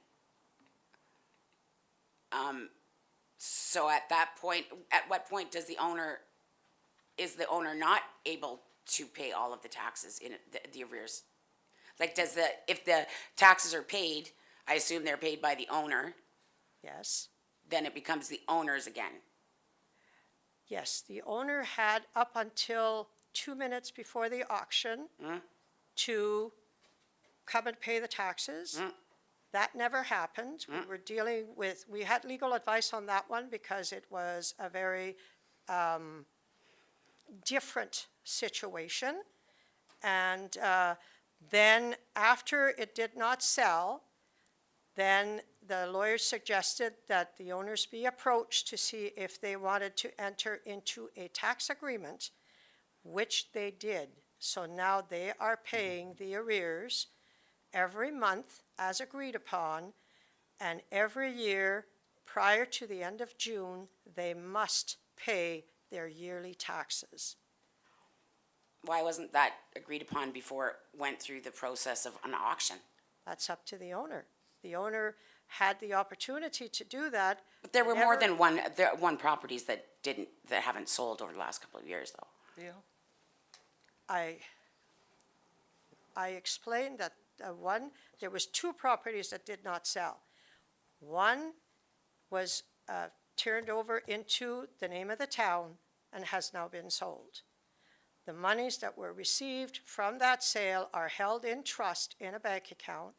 so at that point, at what point does is the owner not able to pay all of the taxes in the arrears? Like, if the taxes are paid, I assume they're paid by the owner, Yes, then it becomes the owner's again. yes, the owner had up until 2 minutes before the auction to come and pay the taxes. That never happened. We were dealing with, we had legal advice on that one because it was a very different situation. And then after it did not sell, then the lawyer suggested that the owners be approached to see if they wanted to enter into a tax agreement, which they did. So now they are paying the arrears every month as agreed upon, and every year prior to the end of June, they must pay their yearly taxes. Why wasn't that agreed upon before it went through the process of an auction? That's up to the owner. The owner had the opportunity to do that. But there were more Never- than one properties that haven't sold over the last couple of years, though. Yeah. I explained that there was 2 properties that did not sell. One was turned over into the name of the town and has now been sold. The monies that were received from that sale are held in trust in a bank account.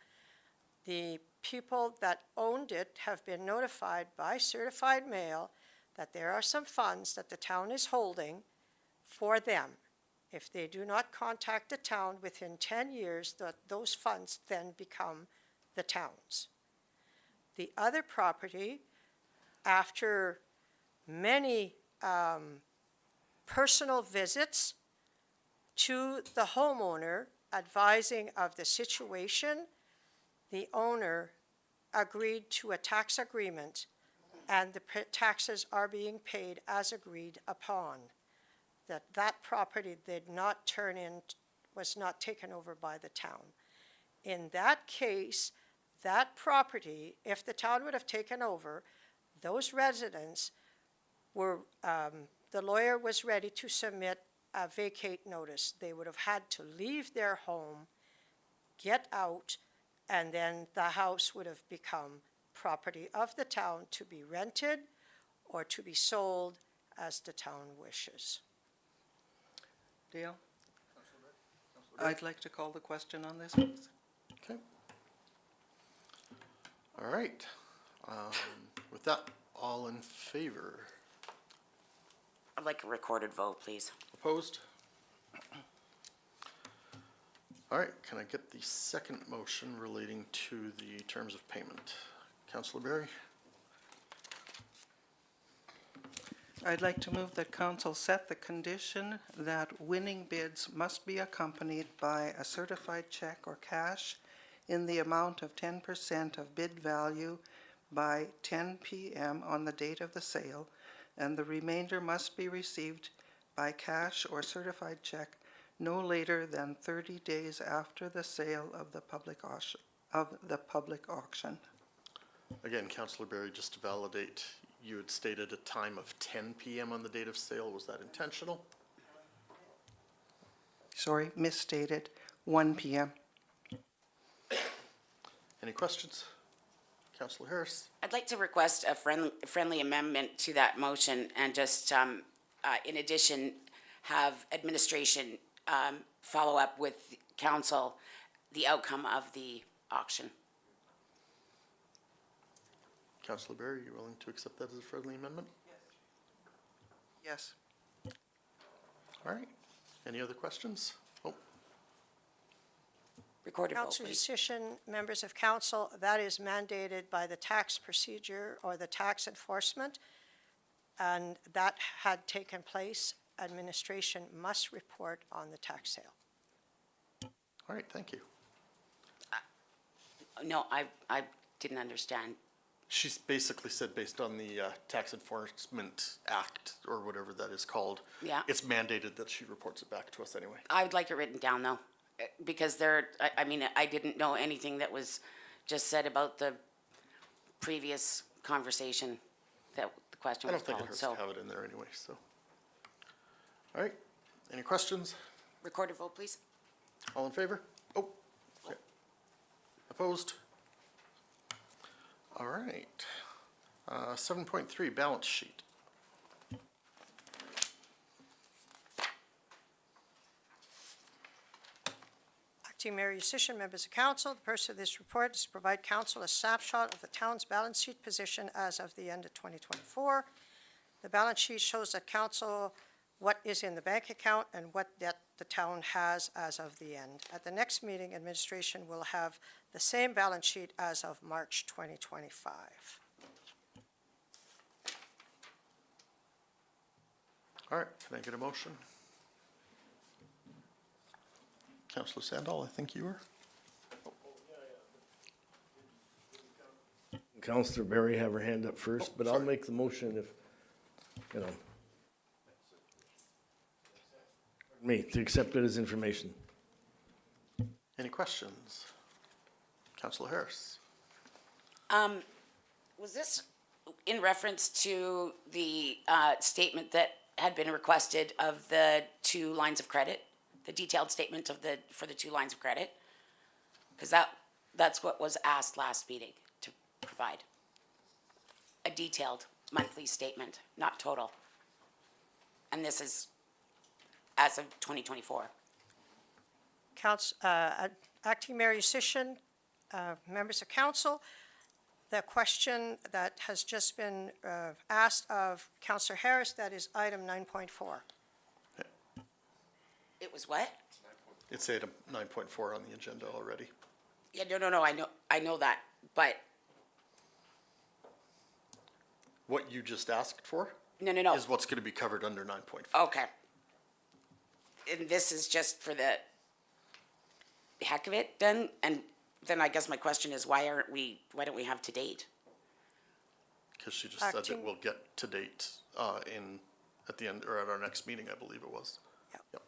The people that owned it have been notified by certified mail that there are some funds that the town is holding for them. If they do not contact the town within 10 years, those funds then become the town's. The other property, after many personal visits to the homeowner advising of the situation, the owner agreed to a tax agreement, and the taxes are being paid as agreed upon. That property did not was not taken over by the town. In that case, that property, if the town would have taken over, those residents were, the lawyer was ready to submit a vacate notice. They would have had to leave their home, get out, and then the house would have become property of the town to be rented or to be sold as the town wishes. Dale? I'd like to call the question on this, please. Okay. All right. With that, all in favor? I'd like a recorded vote, please. Opposed? All right, can I get the second motion relating to the terms of payment? Councillor Berry? I'd like to move that council set the condition that winning bids must be accompanied by a certified check or cash in the amount of 10% of bid value by 10 p.m. on the date of the sale, and the remainder must be received by cash or certified check no later than 30 days after the sale of the public auction. Again, Councillor Berry, just to validate, you had stated a time of 10 PM on the date of sale. Was that intentional? Sorry, misstated, 1 p.m. Any questions? Councillor Harris? I'd like to request a friendly amendment to that motion and just, in addition, have administration follow up with council the outcome of the auction. Councillor Berry, are you willing to accept that as a friendly amendment? Yes. All right. Any other questions? Oh, Recorded vote, Council please. decision, members of council, that is mandated by the tax procedure or the tax enforcement, and that had taken place. Administration must report on the tax sale. all right, thank you. No, I didn't understand. She's basically said, based on the Tax Enforcement Act, or whatever that is called, Yeah. it's mandated that she reports it back to us anyway. I would like it written down, though, because I mean, I didn't know anything that was just said about the previous conversation that the question I was don't think it called, hurts so. to have it in there anyway, so. All right, any questions? Recorded vote, please. All in favor? Oh, okay. Opposed? All right. 7.3, balance sheet. Acting Mayor Yusish, members of council, the purpose of this report is to provide council a snapshot of the town's balance sheet position as of the end of 2024. The balance sheet shows that council what is in the bank account and what debt the town has as of the end. At the next meeting, administration will have the same balance sheet as of March 2025. All right, can I get a motion? Councillor Sandal, I think you were. Councillor Berry have her hand up first, but I'll sorry. make the motion if, you know. Me, to accept it as information. Any questions? Councillor Harris? Was this in reference to the statement that had been requested of the 2 lines of credit? The detailed statement of for the 2 lines of credit? Because that's what was asked last meeting, to provide. A detailed monthly statement, not total. And this is as of 2024. Acting Mayor Yusish, members of council, the question that has just been asked of Councillor Harris, that is item 9.4. It was what? It's item 9.4 on the agenda already. Yeah, no, I know that, but What you just asked for no. is what's going to be covered under 9.4. Okay. And this is just for the heck of it then? And then I guess my question is, why don't we have to date? Because she just said that Acting- we'll get to date at the end, or at our next meeting, I believe it was. Yep.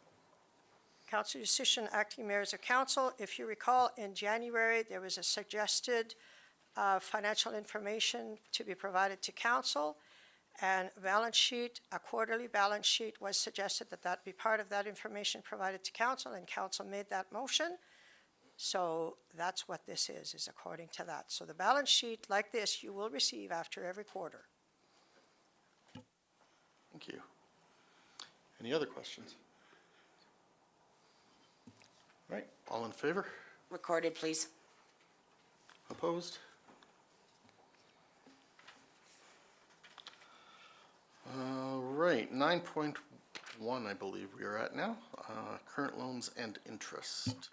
Councillor Yusish, acting mayors of council, if you recall, in January, there was a suggested financial information to be provided to council, and balance sheet, a quarterly balance sheet was suggested that be part of that information provided to council, and council made that motion. So that's what this is according to that. So the balance sheet like this, you will receive after every quarter. Thank you. Any other questions? Right, all in favor? Recorded, please. Opposed? Right, 9.1, I believe we are at now. Current loans and interest.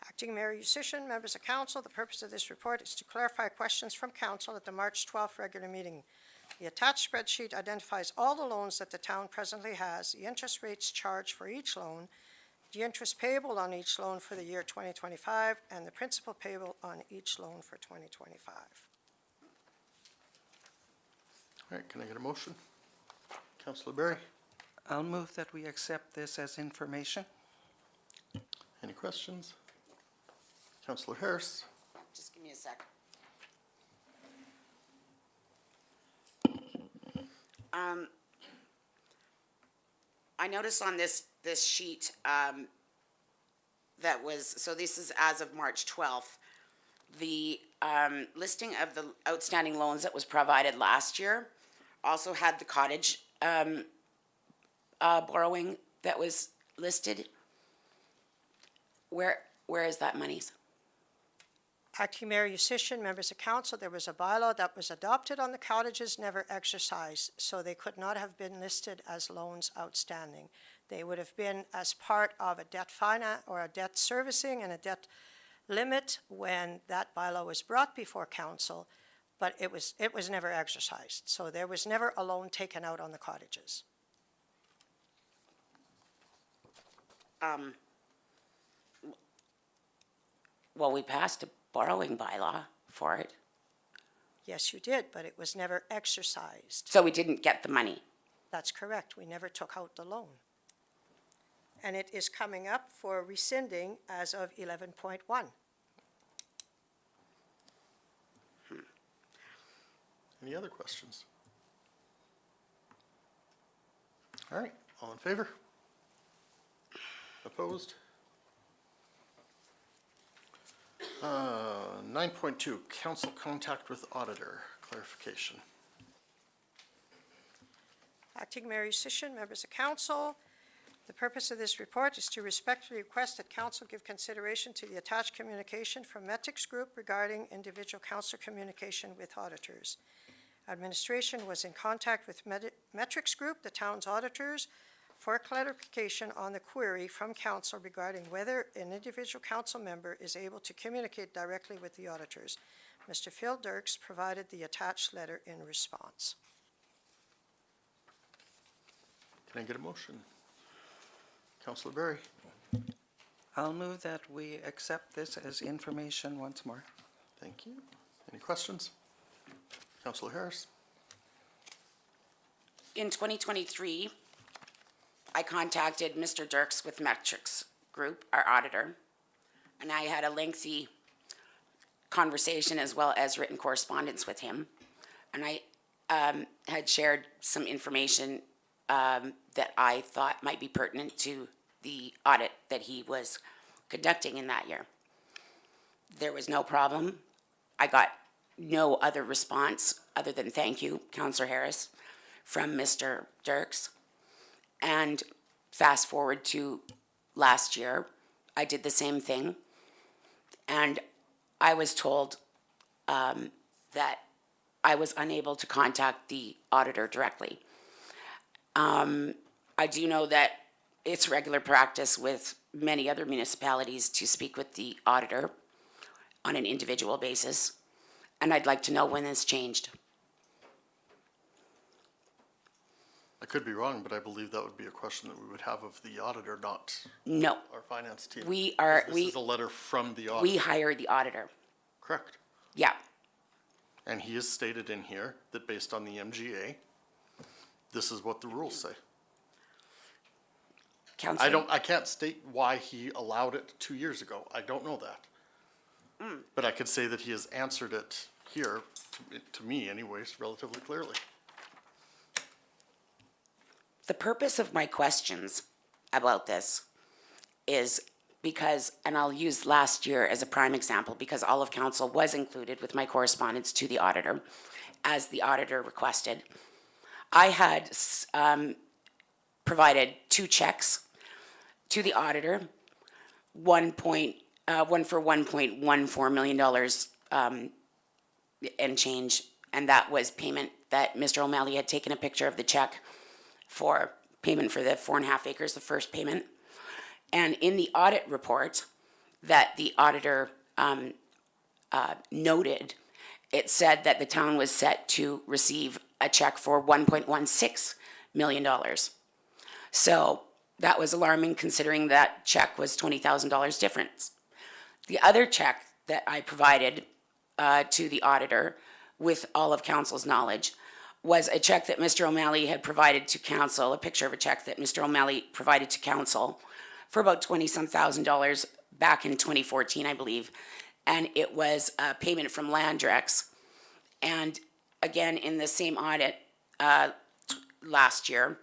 Acting Mayor Yusish, members of council, the purpose of this report is to clarify questions from council at the March 12th regular meeting. The attached spreadsheet identifies all the loans that the town presently has, the interest rates charged for each loan, the interest payable on each loan for the year 2025, and the principal payable on each loan for 2025. All right, can I get a motion? Councillor Berry, I'll move that we accept this as information. any questions? Councillor Harris, Just give me a sec. I noticed on this sheet, that was, so this is as of March 12th, the, listing of the outstanding loans that was provided last year also had the cottage, borrowing that was listed. Where is that money? Acting Mayor Yusish, members of council, there was a bylaw that was adopted on the cottages, never exercised, so they could not have been listed as loans outstanding. They would have been as part of a debt finance or a debt servicing and a debt limit when that bylaw was brought before council, but it was never exercised. So there was never a loan taken out on the cottages. Well, we passed a borrowing bylaw for it, Yes, you did, but it was never exercised. so we didn't get the money. That's correct. We never took out the loan. And it is coming up for rescinding as of 11.1. any other questions? All right, all in favor? Opposed? 9.2, council contact with auditor, clarification. Acting Mayor Yusish, members of council, the purpose of this report is to respectfully request that council give consideration to the attached communication from Metrics Group regarding individual council communication with auditors. Administration was in contact with Metrics Group, the town's auditors, for clarification on the query from council regarding whether an individual council member is able to communicate directly with the auditors. Mr. Phil Dirks provided the attached letter in response. Can I get a motion? Councillor Berry, I'll move that we accept this as information once more. thank you. Any questions? Councillor Harris, In 2023, I contacted Mr. Dirks with Metrics Group, our auditor, and I had a lengthy conversation as well as written correspondence with him. And I had shared some information that I thought might be pertinent to the audit that he was conducting in that year. There was no problem. I got no other response other than thank you, Councillor Harris, from Mr. Dirks. And fast forward to last year, I did the same thing. And I was told that I was unable to contact the auditor directly. I do know that it's regular practice with many other municipalities to speak with the auditor on an individual basis. And I'd like to know when this changed. I could be wrong, but I believe that would be a question that we would have of the auditor, not No, our finance team. we are, This is a letter from the we auditor, hire the auditor. correct? Yeah, And he has stated in here that based on the MGA, this is what the rules say. Councillor. I can't state why he allowed it 2 years ago. I don't know that. But I could say that he has answered it here, to me anyways, relatively clearly. The purpose of my questions about this is because, and I'll use last year as a prime example, because all of council was included with my correspondence to the auditor, as the auditor requested. I had provided 2 checks to the auditor, one for $1.14 million and change, and that was payment that Mr. O'Malley had taken a picture of the check for payment for the 4.5 acres, the first payment. And in the audit report that the auditor noted, it said that the town was set to receive a check for $1.16 million. So that was alarming considering that check was $20,000 difference. The other check that I provided to the auditor with all of council's knowledge was a check that Mr. O'Malley had provided to council, a picture of a check that Mr. O'Malley provided to council for about $20-some thousand back in 2014, I believe. And it was a payment from Landrex. And again, in the same audit last year,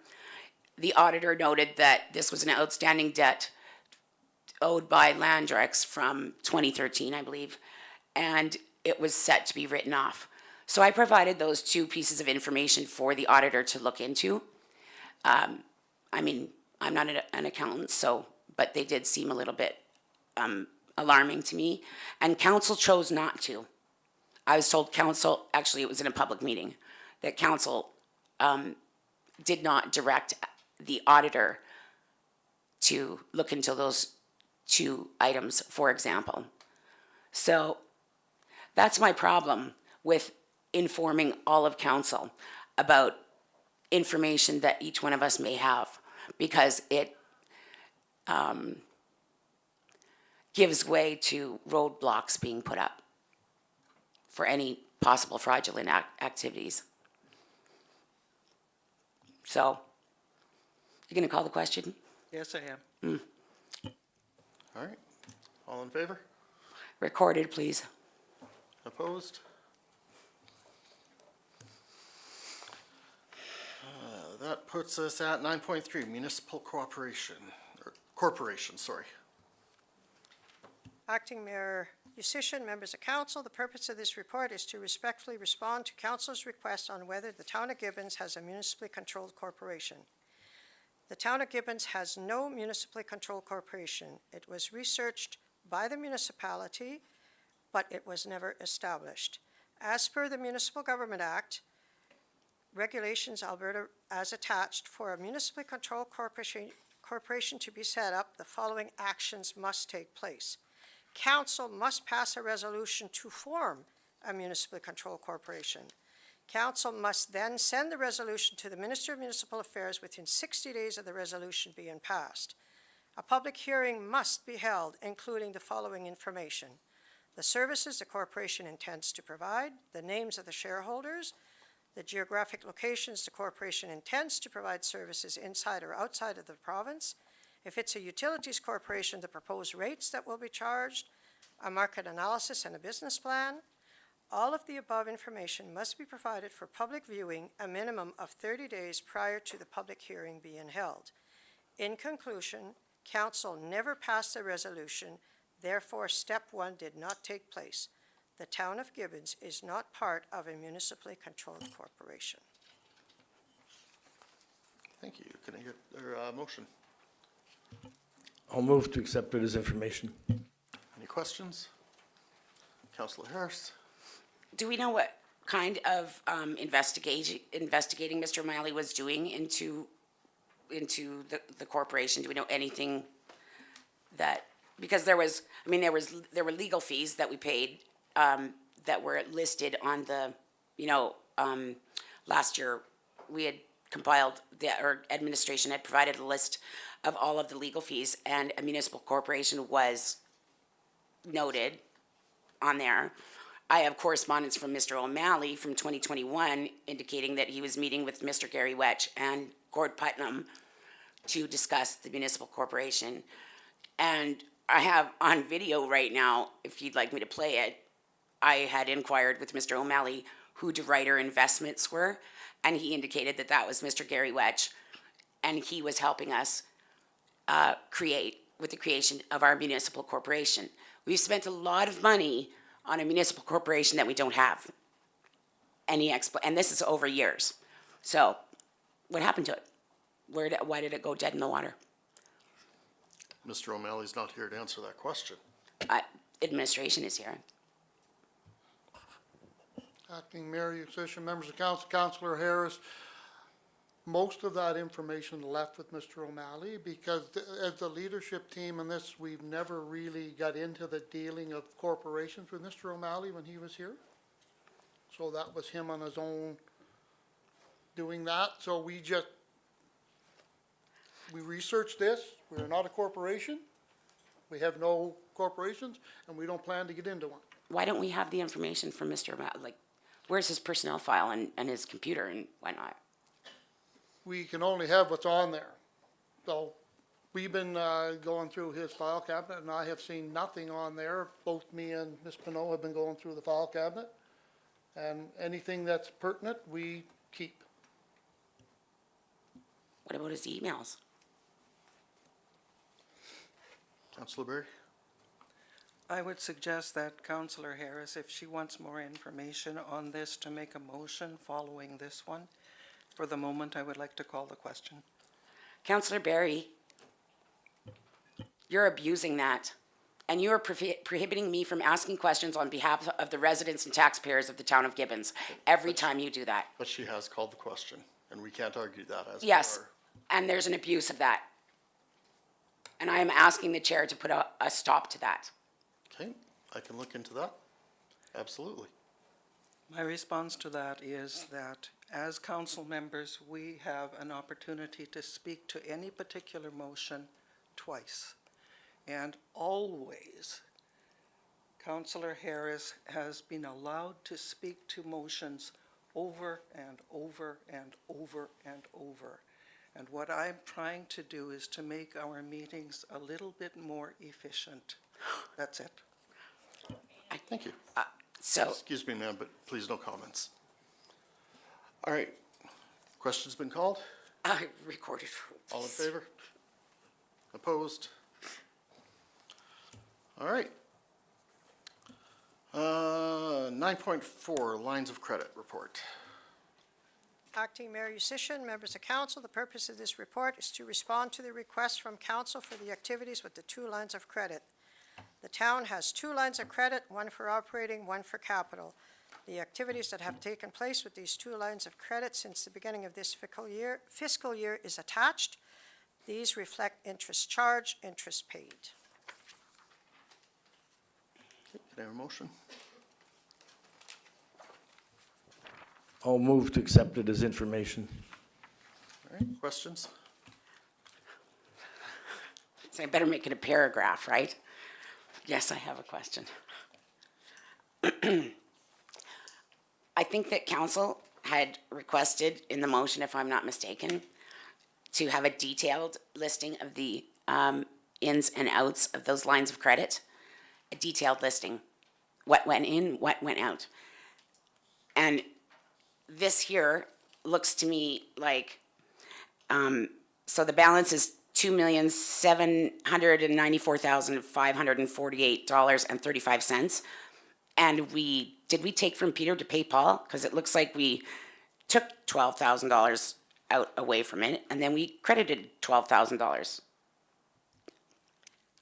the auditor noted that this was an outstanding debt owed by Landrex from 2013, I believe, and it was set to be written off. So I provided those two pieces of information for the auditor to look into. I mean, I'm not an accountant, so, but they did seem a little bit alarming to me, and council chose not to. I was told council, actually it was in a public meeting, that council did not direct the auditor to look into those two items, for example. So that's my problem with informing all of council about information that each one of us may have, because it gives way to roadblocks being put up for any possible fraudulent activities. So, you gonna call the question? Yes, I am. All right. All in favor? Recorded, please. Opposed? That puts us at 9.3, municipal cooperation, or corporation, sorry. Acting Mayor Musician, members of council, the purpose of this report is to respectfully respond to council's request on whether the town of Gibbons has a municipally controlled corporation. The town of Gibbons has no municipally controlled corporation. It was researched by the municipality, but it was never established. As per the Municipal Government Act, Regulations Alberta as attached, for a municipally controlled corporation to be set up, the following actions must take place. Council must pass a resolution to form a municipally controlled corporation. Council must then send the resolution to the Minister of Municipal Affairs within 60 days of the resolution being passed. A public hearing must be held, including the following information: the services the corporation intends to provide, the names of the shareholders, the geographic locations the corporation intends to provide services inside or outside of the province. If it's a utilities corporation, the proposed rates that will be charged, a market analysis and a business plan. All of the above information must be provided for public viewing a minimum of 30 days prior to the public hearing being held. In conclusion, council never passed a resolution, therefore step one did not take place. The town of Gibbons is not part of a municipally controlled corporation. Thank you. Can I get a motion? I'll move to accept it as information. Any questions? Councillor Harris? Do we know what kind of investigating Mr. O'Malley was doing into the corporation? Do we know anything that, because there were legal fees that we paid that were listed on the, last year we had compiled, or administration had provided a list of all of the legal fees, and a municipal corporation was noted on there. I have correspondence from Mr. O'Malley from 2021 indicating that he was meeting with Mr. Gary Wetch and Gord Putnam to discuss the municipal corporation. And I have on video right now, if you'd like me to play it, I had inquired with Mr. O'Malley who DeRuyter Investments were, and he indicated that that was Mr. Gary Wetch, and he was helping us create with the creation of our municipal corporation. We've spent a lot of money on a municipal corporation that we don't have any and this is over years. So what happened to it? Why did it go dead in the water? Mr. O'Malley's not here to answer that question. Administration is here. Acting Mayor Musician, members of council, Councillor Harris, most of that information left with Mr. O'Malley because as the leadership team in this, we've never really got into the dealing of corporations with Mr. O'Malley when he was here. So that was him on his own doing that. So we just we researched this, we're not a corporation, we have no corporations, and we don't plan to get into one. Why don't we have the information from Mr. Like, where's his personnel file and his computer and whatnot? We can only have what's on there. So, we've been, going through his file cabinet, and I have seen nothing on there. Both me and Ms. Pinot have been going through the file cabinet, and anything that's pertinent, we keep. What about his emails? Councillor Berry? I would suggest that Councillor Harris, if she wants more information on this, to make a motion following this one. For the moment, I would like to call the question. Councillor Barry, you're abusing that. And you are prohibiting me from asking questions on behalf of the residents and taxpayers of the town of Gibbons every time you do that. But she has called the question, and we can't argue that as Yes, per and there's an abuse of that. And I am asking the chair to put a stop to that. Okay, I can look into that. Absolutely. My response to that is that as council members, we have an opportunity to speak to any particular motion twice. And always, Councillor Harris has been allowed to speak to motions over and over and over and over. And what I'm trying to do is to make our meetings a little bit more efficient. That's it. Thank you. So, Excuse me, ma'am, but please no comments. All right. Question's been called. I recorded. All in favor? Opposed? All right. 9.4, lines of credit report. Acting Mayor Yusish, members of council, the purpose of this report is to respond to the request from council for the activities with the 2 lines of credit. The town has 2 lines of credit, one for operating, one for capital. The activities that have taken place with these 2 lines of credit since the beginning of this fiscal year is attached. These reflect interest charged, interest paid. Can I have a motion? I'll move to accept it as information. All right, questions? So I better make it a paragraph, right? Yes, I have a question. I think that council had requested in the motion, if I'm not mistaken, to have a detailed listing of the ins and outs of those lines of credit, a detailed listing, what went in, what went out. And this here looks to me like, so the balance is $2,794,548.35. And did we take from Peter to pay Paul? Because it looks like we took $12,000 away from it, and then we credited $12,000.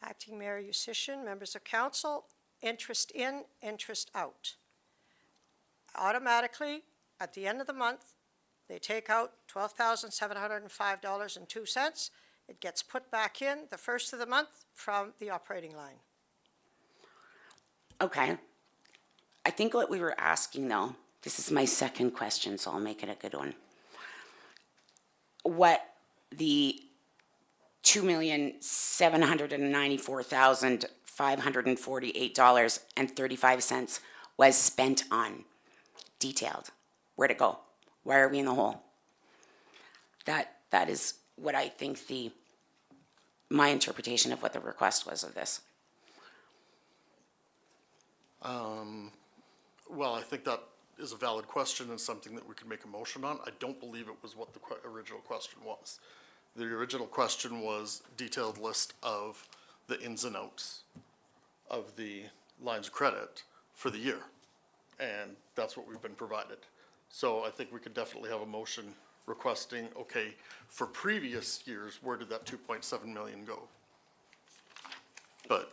Acting Mayor Yusish, members of council, interest in, interest out. Automatically, at the end of the month, they take out $12,705.02. It gets put back in the first of the month from the operating line. Okay. I think what we were asking, though, this is my second question, so I'll make it a good one. What the $2,794,548.35 was spent on, detailed. Where'd it go? Why are we in the hole? That is what I think my interpretation of what the request was of this. Well, I think that is a valid question and something that we could make a motion on. I don't believe it was what the original question was. The original question was detailed list of the ins and outs of the lines of credit for the year. And that's what we've been provided. So I think we could definitely have a motion requesting, okay, for previous years, where did that 2.7 million go? But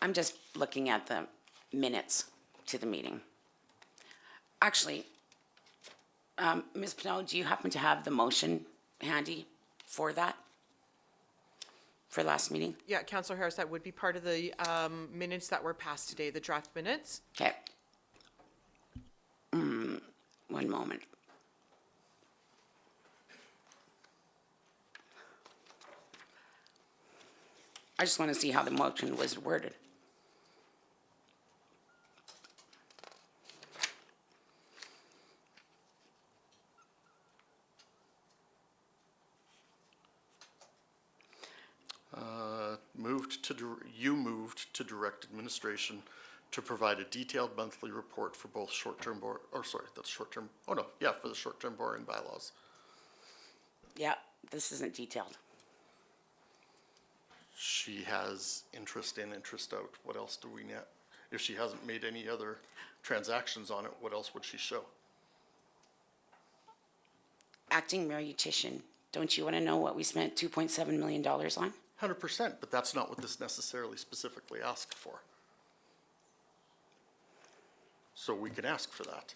I'm just looking at the minutes to the meeting. Actually, Ms. Pinot, do you happen to have the motion handy for that? For last meeting? Yeah, Councillor Harris, that would be part of the minutes that were passed today, the draft minutes. Okay. One moment. I just want to see how the motion was worded. You moved to direct administration to provide a detailed monthly report for both short-term for the short-term borrowing bylaws. Yeah, this isn't detailed. She has interest in, interest out. What else do we net? If she hasn't made any other transactions on it, what else would she show? Acting Mayor Yutishin, don't you want to know what we spent $2.7 million on? 100%, but that's not what this necessarily specifically asked for. So we can ask for that.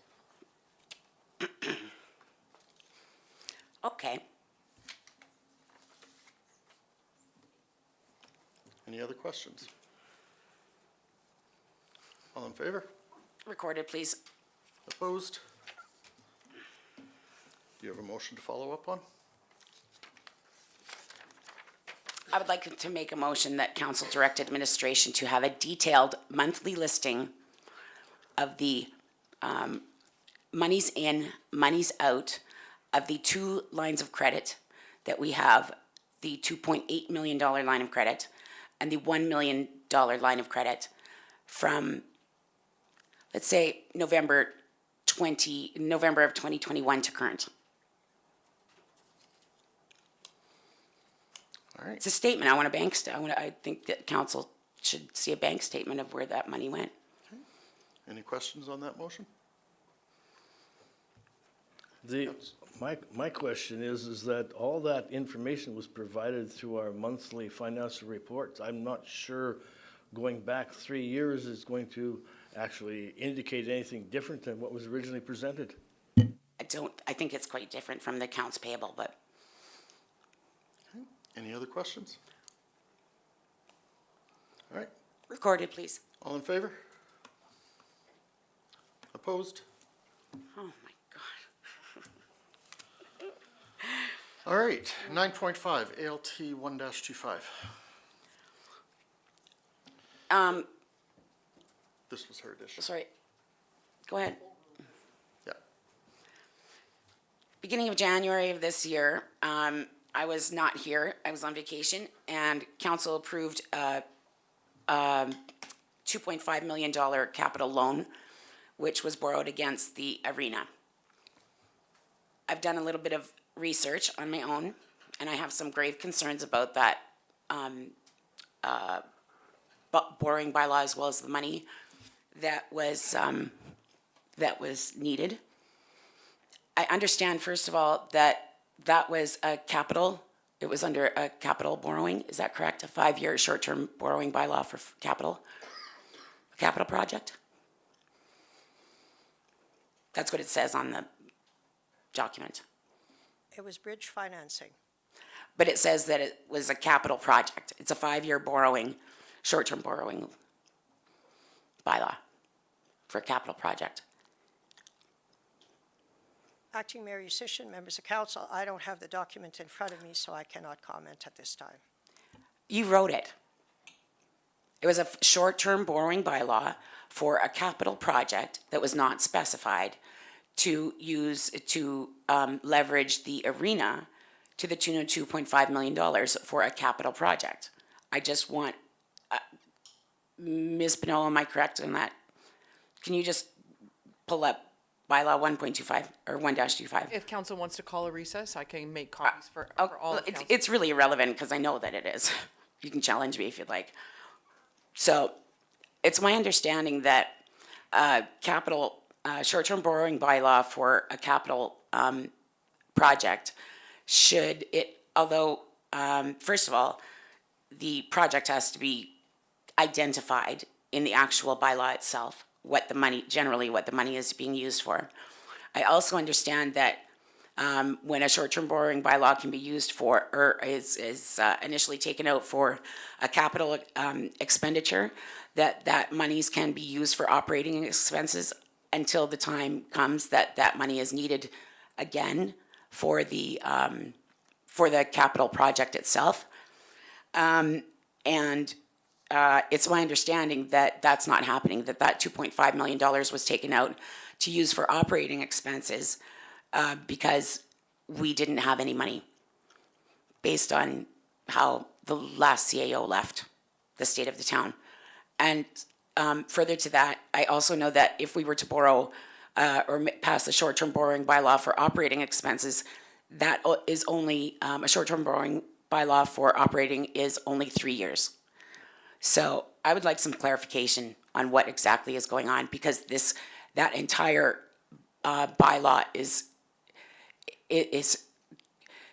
Okay. Any other questions? All in favor? Recorded, please. Opposed? Do you have a motion to follow up on? I would like to make a motion that council direct administration to have a detailed monthly listing of the monies in, monies out of the two lines of credit that we have, the $2.8 million line of credit and the $1 million line of credit from, let's say, November of 2021 to current. All right. It's a statement. I want a bank I think that council should see a bank statement of where that money went. Any questions on that motion? My question is that all that information was provided through our monthly financial reports. I'm not sure going back 3 years is going to actually indicate anything different than what was originally presented. I think it's quite different from the accounts payable, but Any other questions? All right, recorded, please. all in favor? Opposed? Oh, my God. All right, 9.5, ALT 1-25. This was her addition. Sorry. Go ahead. Yeah. Beginning of January of this year, I was not here. I was on vacation, and council approved a $2.5 million capital loan, which was borrowed against the arena. I've done a little bit of research on my own, and I have some grave concerns about that borrowing bylaw as well as the money that was needed. I understand, first of all, that was a capital, it was under a capital borrowing, is that correct? A 5-year short-term borrowing bylaw for capital project? That's what it says on the document. It was bridge financing. But it says that it was a capital project. It's a 5-year borrowing, short-term borrowing bylaw for a capital project. Acting Mayor Yutishin, members of council, I don't have the document in front of me, so I cannot comment at this time. You wrote it. It was a short-term borrowing bylaw for a capital project that was not specified to leverage the arena to the tune of $2.5 million for a capital project. I just want, Ms. Pinot, am I correct in that? Can you just pull up bylaw 1.25 or 1-25? If council wants to call a recess, I can make copies for all of council. It's really irrelevant because I know that it is. You can challenge me if you'd like. So it's my understanding that short-term borrowing bylaw for a capital project first of all, the project has to be identified in the actual bylaw itself, what the money is being used for. I also understand that when a short-term borrowing bylaw can be used for, or is initially taken out for a capital expenditure, that monies can be used for operating expenses until the time comes that money is needed again for the capital project itself. And it's my understanding that that's not happening, that that $2.5 million was taken out to use for operating expenses because we didn't have any money based on how the last CAO left the state of the town. And further to that, I also know that if we were to borrow pass the short-term borrowing bylaw for operating expenses, that is only, a short-term borrowing bylaw for operating is only 3 years. So I would like some clarification on what exactly is going on, because that entire bylaw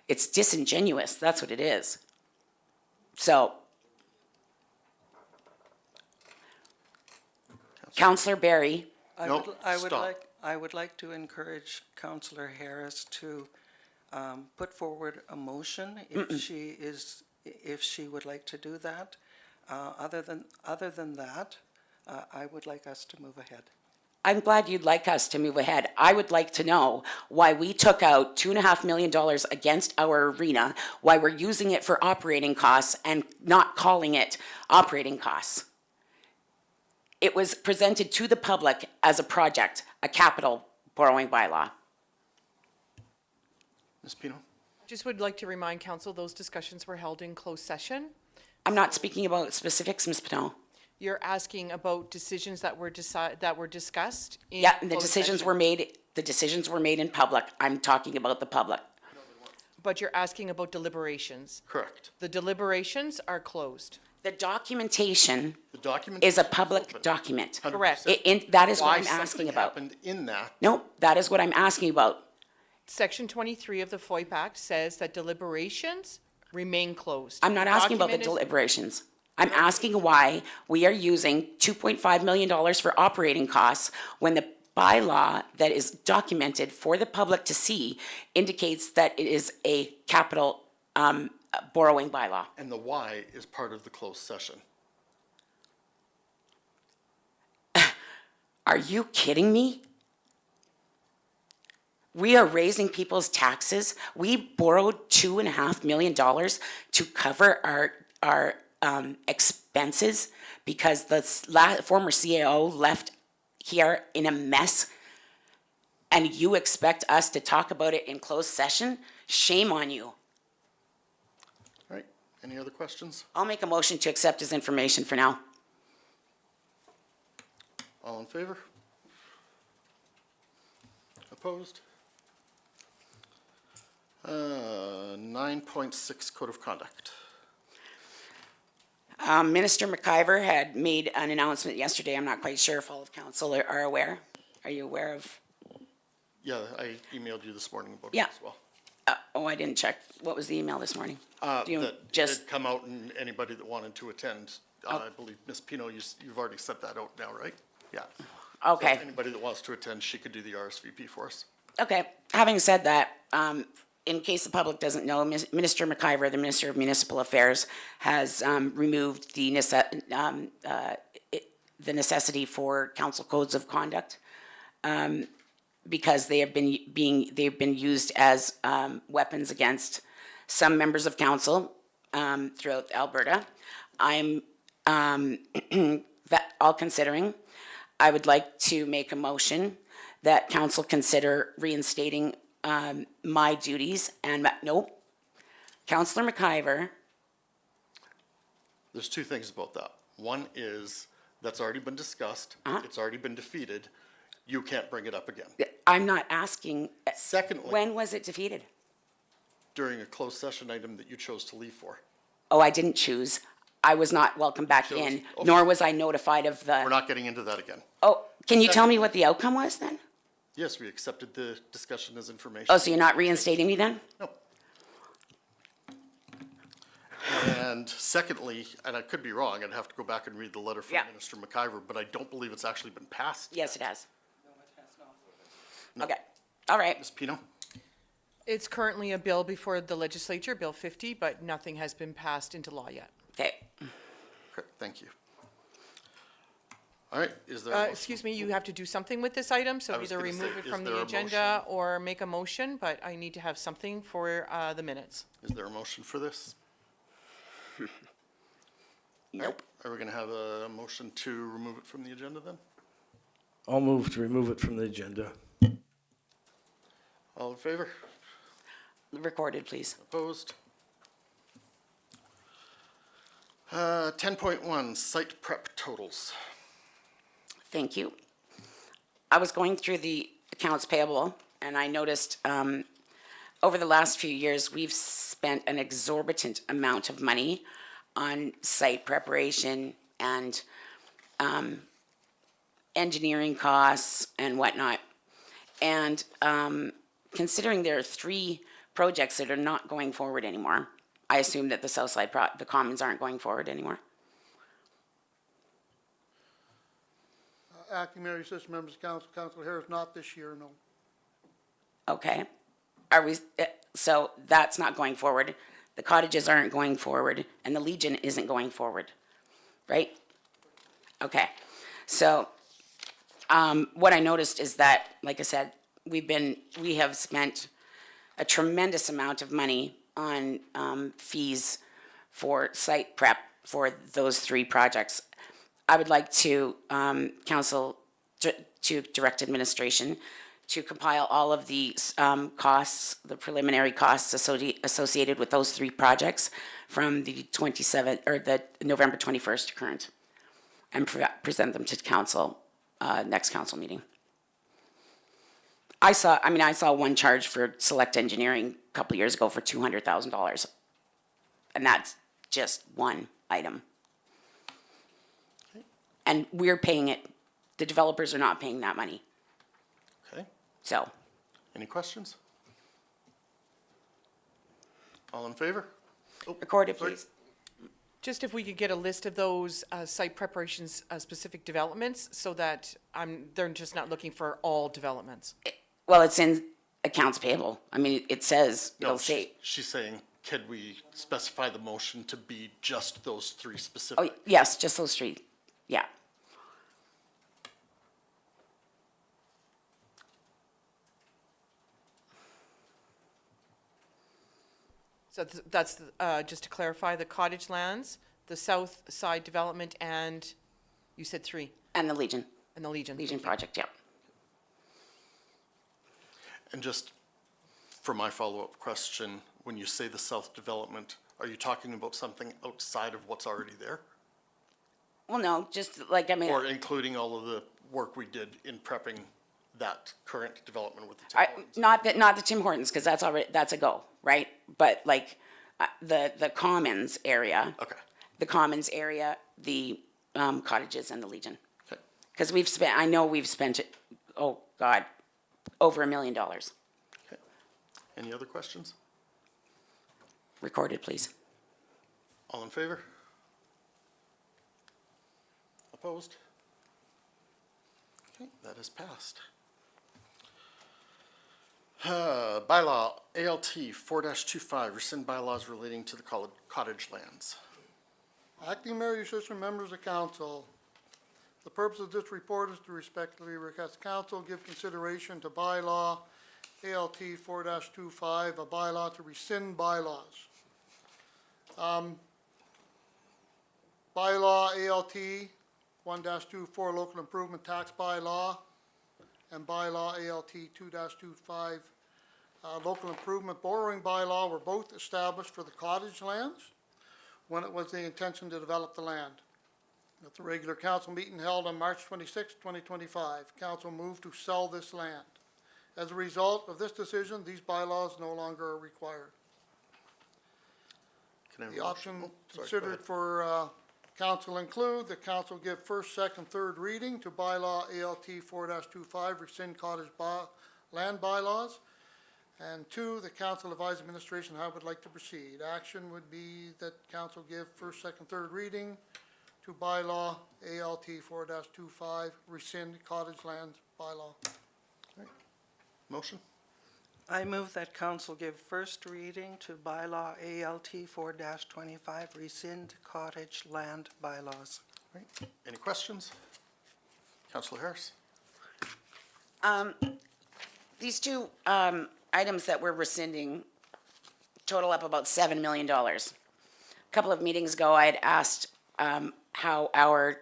it's disingenuous, that's what it is. So, Councillor Barry, Nope, stop. I would like to encourage Councillor Harris to put forward a motion if she would like to do that. Other than that, I would like us to move ahead. I'm glad you'd like us to move ahead. I would like to know why we took out $2.5 million against our arena, why we're using it for operating costs and not calling it operating costs. It was presented to the public as a project, a capital borrowing bylaw. Ms. Pino? Just would like to remind council, those discussions were held in closed session. I'm not speaking about specifics, Ms. Pinot. You're asking about decisions that were discussed in Yeah, and the closed decisions session. were made in public. I'm talking about the public. But you're asking about deliberations. Correct. The deliberations are closed. The documentation The document is a public open. document. 100%. Correct. That is what Why I'm asking something about. happened in that, No, that is what I'm asking about. Section 23 of the FOIP Act says that deliberations remain closed. I'm not asking about the Document is- deliberations. I'm asking why we are using $2.5 million for operating costs when the bylaw that is documented for the public to see indicates that it is a capital borrowing bylaw. and the why is part of the closed session. Are you kidding me? We are raising people's taxes. We borrowed $2.5 million to cover our expenses because the former CAO left here in a mess. And you expect us to talk about it in closed session? Shame on you. All right, any other questions? I'll make a motion to accept his information for now. All in favor? Opposed? 9.6 Code of Conduct. Minister McIver had made an announcement yesterday. I'm not quite sure if all of council are aware. Are you aware of? Yeah, I emailed you this morning about it Yeah. as well. Oh, I didn't check. What was the email this morning? Do you That just, had come out and anybody that wanted to attend, I believe, Ms. Pino, you've already set that out now, right? Yeah. So okay, anybody that wants to attend, she could do the RSVP for us. okay. Having said that, in case the public doesn't know, Minister McIver, the Minister of Municipal Affairs, has removed the necessity for council codes of conduct because they have they've been used as weapons against some members of council throughout Alberta. I'm all considering, I would like to make a motion that council consider reinstating my duties and, no, Councillor McIver, There's two things about that. One is, that's already been discussed, it's already been defeated, you can't bring it up again. I'm not asking, Secondly, when was it defeated? during a closed session item that you chose to leave for. Oh, I didn't choose. I was not welcomed back in, nor was I notified of We're the, not getting into that again. oh, can you tell me what the outcome was then? Yes, we accepted the discussion as information. Oh, so you're not reinstating me then? No. And secondly, and I could be wrong, I'd have to go back and read the letter from Yeah. Minister McIver, but I don't believe it's actually been passed. Yes, it has. Okay, all right. Ms. Pino? It's currently a bill before the legislature, Bill 50, but nothing has been passed into law yet. Okay, Okay, thank you. All right, is there a motion? Excuse me, you have to do something with this item, so I was either gonna say, remove it is from there the a agenda or make a motion, but I need to have something for the minutes. Is there a motion for this? Nope. Are we gonna have a motion to remove it from the agenda then? I'll move to remove it from the agenda. All in favor? Recorded, please. Opposed? 10.1, site prep totals. Thank you. I was going through the accounts payable, and I noticed over the last few years, we've spent an exorbitant amount of money on site preparation and engineering costs and whatnot. And considering there are 3 projects that are not going forward anymore, I assume that the Southside, the Commons aren't going forward anymore. Acting Mayor, Assistant Members of Council, Councilor Harris, not this year, no. Okay. Are we, so that's not going forward. The cottages aren't going forward, and the Legion isn't going forward, right? Okay. So, what I noticed is that, like I said, we have spent a tremendous amount of money on fees for site prep for those 3 projects. I would like to council to direct administration to compile all of the costs, the preliminary costs associated with those 3 projects from the 27th or the November 21st to current, and present them to council next council meeting. I saw one charge for Select Engineering a couple years ago for $200,000, and that's just one item. And we're paying it. The developers are not paying that money. Okay, So, any questions? All in favor? recorded, please. Just if we could get a list of those site preparations, specific developments, so that they're just not looking for all developments. Well, it's in accounts payable. I mean, it says, No, it'll say, she's saying, could we specify the motion to be just those 3 oh, specific? yes, just those 3. Yeah. So that's, just to clarify, the cottage lands, the south side development, and you said 3, And the Legion, and the Legion. Legion project, yeah. And just for my follow-up question, when you say the south development, are you talking about something outside of what's already there? Well, no, just like, I mean, Or including all of the work we did in prepping that current development with the Tim Hortons? not the Tim Hortons, because that's already, that's a go, right? But like, the Commons area. Okay, The Commons area, the cottages, and the Legion. okay. Because I know we've spent, oh, God, over $1 million. Okay. Any other questions? Recorded, please. All in favor? Opposed? Okay, that is passed. Bylaw ALT 4-25, rescind bylaws relating to the cottage lands. Acting Mayor, your assistant members of council, the purpose of this report is to respectfully request council give consideration to bylaw ALT 4-25, a bylaw to rescind bylaws. Bylaw ALT 1-24, local improvement tax bylaw, and bylaw ALT 2-25, local improvement borrowing bylaw were both established for the cottage lands when it was the intention to develop the land. At the regular council meeting held on March 26, 2025, council moved to sell this land. As a result of this decision, these bylaws no longer are required. Can I have a The motion? option Oh, sorry, go considered ahead. for council include the council give first, second, third reading to bylaw ALT 4-25, rescind cottage land bylaws. And 2, the council advise administration how it would like to proceed. Action would be that council give first, second, third reading to bylaw ALT 4-25, rescind cottage land bylaw. Motion? I move that council give first reading to bylaw ALT 4-25, rescind cottage land bylaws. Right. Any questions? Councillor Harris? These 2 items that we're rescinding total up about $7 million. A couple of meetings ago, I had asked how our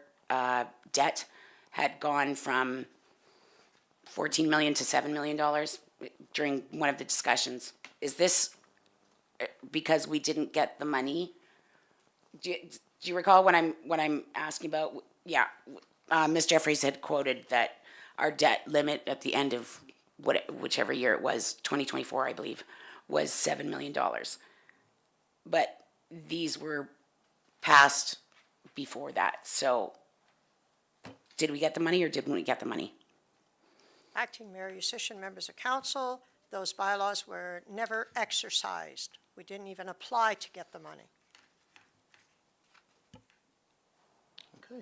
debt had gone from 14 million to $7 million during one of the discussions. Is this because we didn't get the money? Do you recall what I'm asking about? Yeah, Ms. Jeffries had quoted that our debt limit at the end of whichever year it was, 2024, I believe, was $7 million. But these were passed before that. So did we get the money or didn't we get the money? Acting Mayor Yusish, members of council, those bylaws were never exercised. We didn't even apply to get the money. Okay.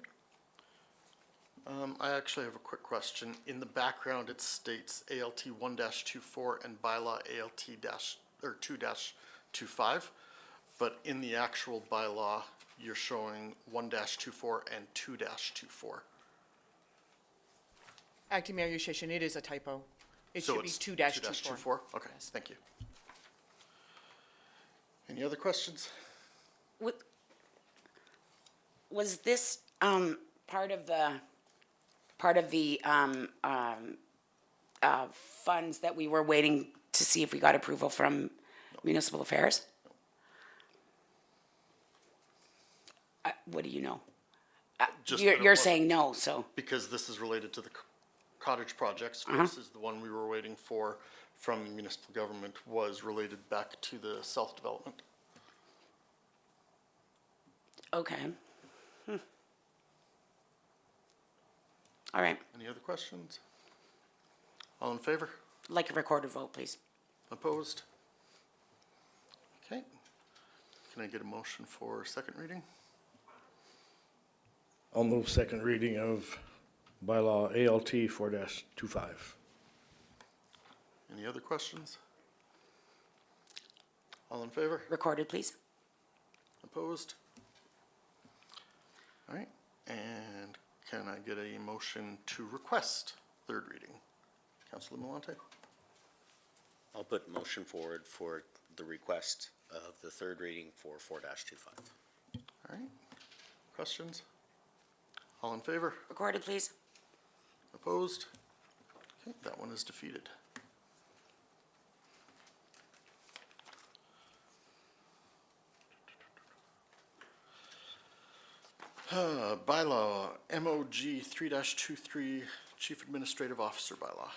I actually have a quick question. In the background, it states ALT 1-24 and bylaw ALT 2-25, but in the actual bylaw, you're showing 1-24 and 2-24. Acting Mayor Yusish, it is a typo. It So should be it's 2-24. 2-24? Okay, thank you. Any other questions? Was this part of the funds that we were waiting to see if we got approval from municipal affairs? What do you know? Just that it You're wasn't. saying no, so. Because this is related to the cottage projects Uh-huh. versus the one we were waiting for from the municipal government was related back to the self-development. Okay. All right, Any other questions? All in favor? like a recorded vote, please. Opposed? Okay. Can I get a motion for second reading? I'll move second reading of bylaw ALT 4-25. Any other questions? All in favor? Recorded, please. Opposed? All right, and can I get a motion to request third reading? Councilor Malante? I'll put motion forward for the request of the third reading for 4-25. All right, questions? All in favor? Recorded, please. Opposed? Okay, that one is defeated. Bylaw, MOG 3-23, Chief Administrative Officer bylaw.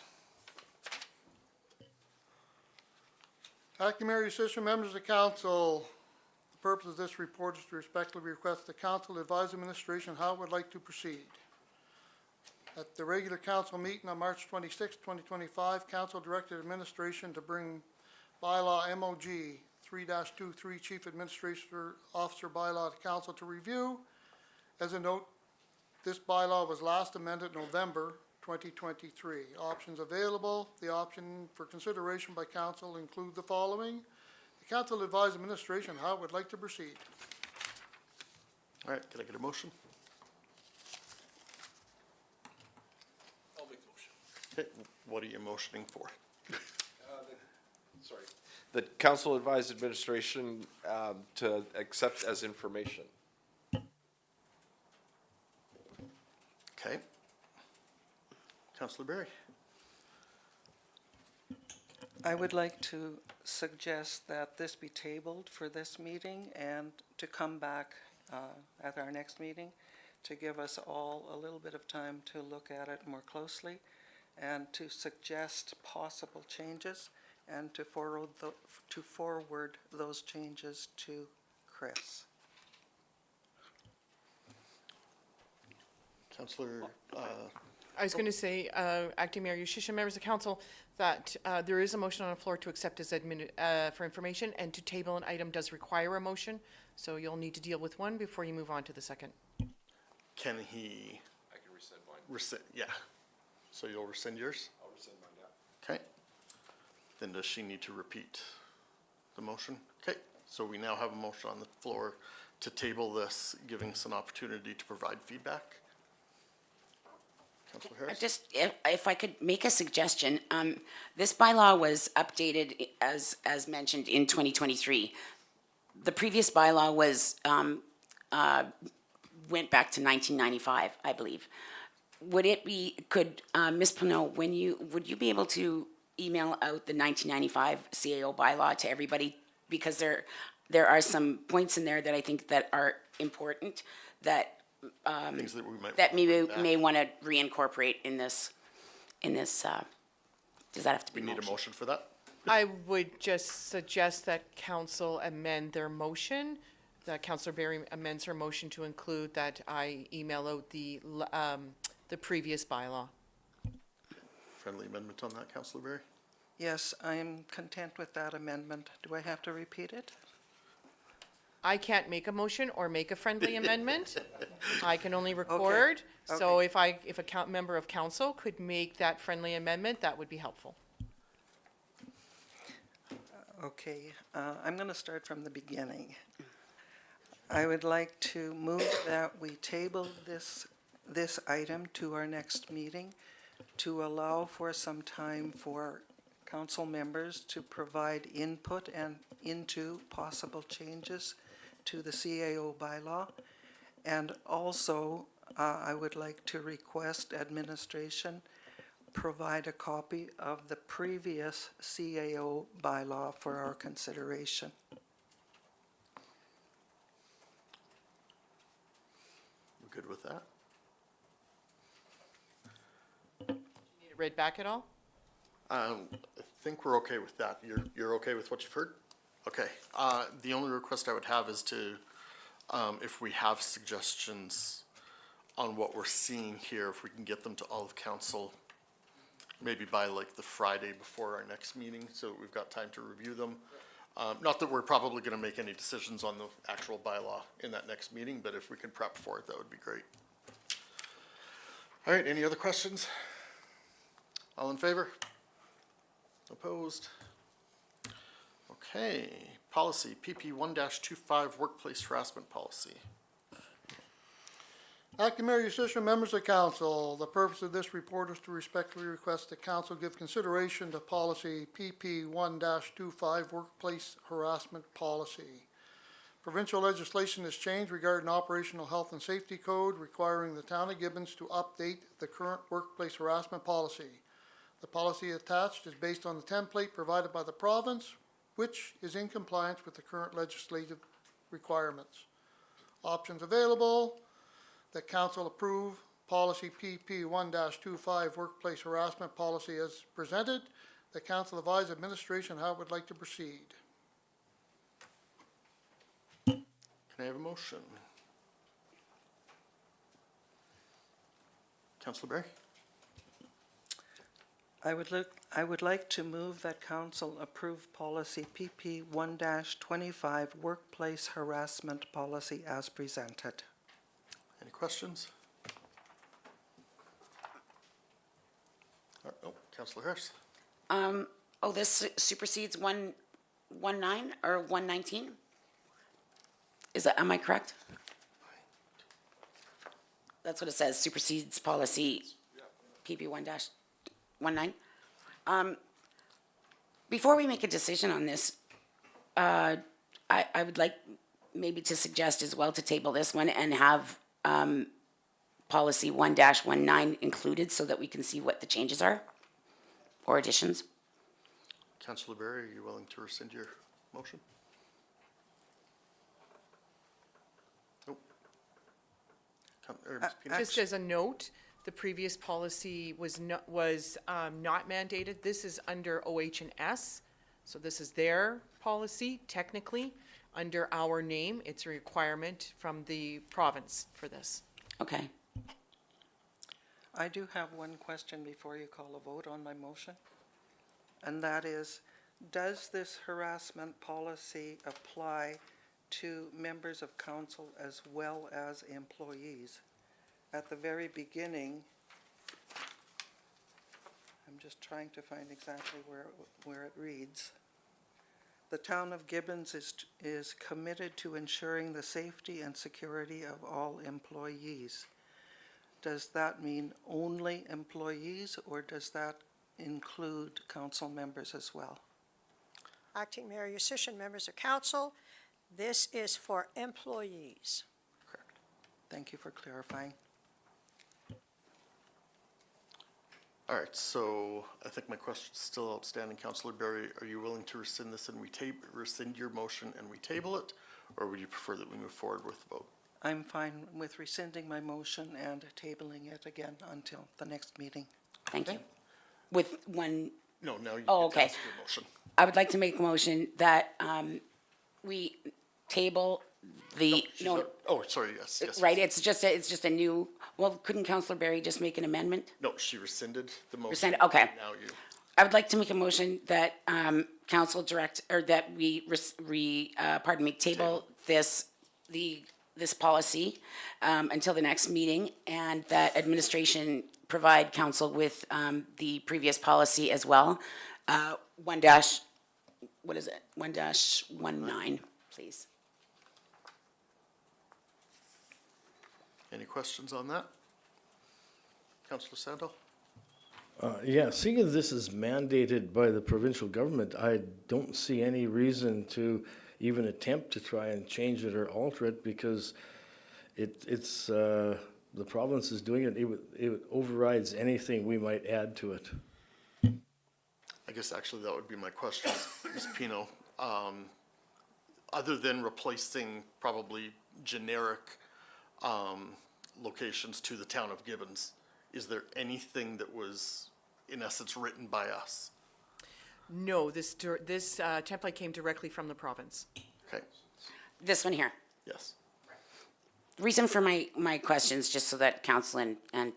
Acting Mayor Yusish, members of the council, the purpose of this report is to respectfully request the council advise administration how it would like to proceed. At the regular council meeting on March 26, 2025, council directed administration to bring bylaw MOG 3-23 Chief Administrative Officer bylaw to council to review. As a note, this bylaw was last amended November 2023. Options available. The option for consideration by council include the following. The council advise administration how it would like to proceed. All right, can I get a motion? I'll make the motion. Okay, what are you motioning for? Sorry. The council advised administration to accept as information. Okay. Councilor Berry? I would like to suggest that this be tabled for this meeting and to come back at our next meeting to give us all a little bit of time to look at it more closely and to suggest possible changes and to forward those changes to Chris. Councilor, I was going to say, Acting Mayor Yusish, members of council, that there is a motion on the floor to accept as for information, and to table an item does require a motion, so you'll need to deal with one before you move on to the second. can he I can rescind mine. rescind, yeah. So you'll rescind yours? I'll rescind mine, yeah. Okay. Then does she need to repeat the motion? Okay, so we now have a motion on the floor to table this, giving us an opportunity to provide feedback. Councilor Harris? Just, if I could make a suggestion, this bylaw was updated as mentioned in 2023. The previous bylaw was went back to 1995, I believe. Would it be, could, Ms. Pinot, would you be able to email out the 1995 CAO bylaw to everybody? Because there are some points in there that I think that are important, that, Things that we might. that wanna maybe bring back. may want to reincorporate in this, does that have to be We need a motion? motion for that? I would just suggest that council amend their motion, that Councillor Berry amends her motion to include that I email out the previous bylaw. Friendly amendment on that, Councillor Berry? Yes, I'm content with that amendment. Do I have to repeat it? I can't make a motion or make a friendly amendment. I can only record. So if a member of council could make that friendly amendment, that would be helpful. Okay, I'm going to start from the beginning. I would like to move that we table this item to our next meeting to allow for some time for council members to provide input and into possible changes to the CAO bylaw. And also, I would like to request administration provide a copy of the previous CAO bylaw for our consideration. We're good with that? Need it read back at all? I think we're okay with that. You're okay with what you've heard? Okay. The only request I would have is to, if we have suggestions on what we're seeing here, if we can get them to all of council, maybe by like the Friday before our next meeting, so we've got time to review them. Not that we're probably gonna make any decisions on the actual bylaw in that next meeting, but if we could prep for it, that would be great. All right, any other questions? All in favor? Opposed? Okay, policy, PP 1-25 workplace harassment policy. Acting Mayor Yusish, members of council, the purpose of this report is to respectfully request that council give consideration to policy PP 1-25 workplace harassment policy. Provincial legislation has changed regarding operational health and safety code requiring the town of Gibbons to update the current workplace harassment policy. The policy attached is based on the template provided by the province, which is in compliance with the current legislative requirements. Options available: that council approve policy PP 1-25 workplace harassment policy as presented. The council advise administration how it would like to proceed. Can I have a motion? Councillor Berry? I would like to move that council approve policy PP 1-25 workplace harassment policy as presented. Any questions? Oh, Councillor Harris? This supersedes 119 or 119? Am I correct? That's what it says, supersedes policy PP 1-19. Before we make a decision on this, I would like maybe to suggest as well to table this one and have policy 1-19 included so that we can see what the changes are or additions. Councillor Berry, are you willing to rescind your motion? Nope. Ms. Pina? Just as a note, the previous policy was not mandated. This is under OH&S, so this is their policy, technically. Under our name, it's a requirement from the province for this. Okay. I do have one question before you call a vote on my motion. And that is, does this harassment policy apply to members of council as well as employees? At the very beginning, I'm just trying to find exactly where it reads. The town of Gibbons is committed to ensuring the safety and security of all employees. Does that mean only employees, or does that include council members as well? Acting Mayor Yusish, members of council, this is for employees. Correct. Thank you for clarifying. All right, so I think my question's still outstanding. Councillor Berry, are you willing to rescind this and rescind your motion and we table it? Or would you prefer that we move forward with the vote? I'm fine with rescinding my motion and tabling it again until the next meeting. Thank you. With one, No, now you Oh, get to okay. ask your motion. I would like to make a motion that we table the, no, Oh, sorry, yes, yes. right, it's just a new, well, couldn't Councillor Berry just make an amendment? No, she rescinded the motion. Rescind- okay. Now you. I would like to make a motion that council direct, or that we, table this policy until the next meeting, and that administration provide council with the previous policy as well. 1-19, please. Any questions on that? Councillor Sandal? Yeah, seeing as this is mandated by the provincial government, I don't see any reason to even attempt to try and change it or alter it, because it's the province is doing it. It overrides anything we might add to it. I guess actually that would be my question, Ms. Pino. Other than replacing probably generic locations to the town of Gibbons, is there anything that was, in essence, written by us? No, this template came directly from the province. Okay, This one here. yes. Reason for my questions, just so that council and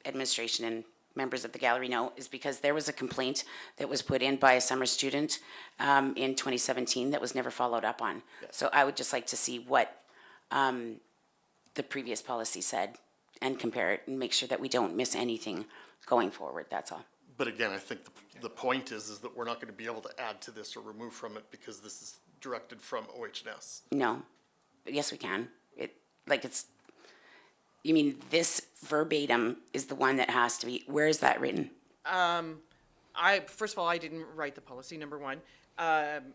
administration and members of the gallery know, is because there was a complaint that was put in by a summer student in 2017 that was never followed up on. So I would just like to see what the previous policy said and compare it and make sure that we don't miss anything going forward, that's all. But again, I think the point is that we're not going to be able to add to this or remove from it because this is directed from OH&S. No, but yes, we can. You mean this verbatim is the one that has to be, where is that written? First of all, I didn't write the policy, number one.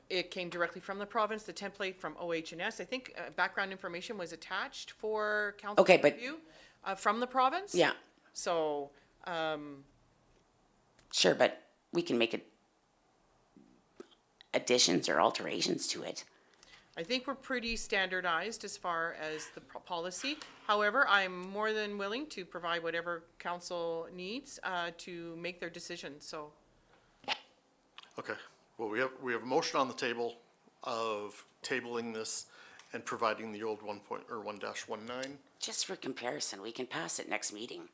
It came directly from the province, the template from OH&S. I think background information was attached for council Okay, but- review from the province. Yeah, So, sure, but we can make additions or alterations to it. I think we're pretty standardized as far as the policy. However, I'm more than willing to provide whatever council needs to make their decision, so. Okay, well, we have a motion on the table of tabling this and providing the old 1-19. Just for comparison, we can pass it next meeting.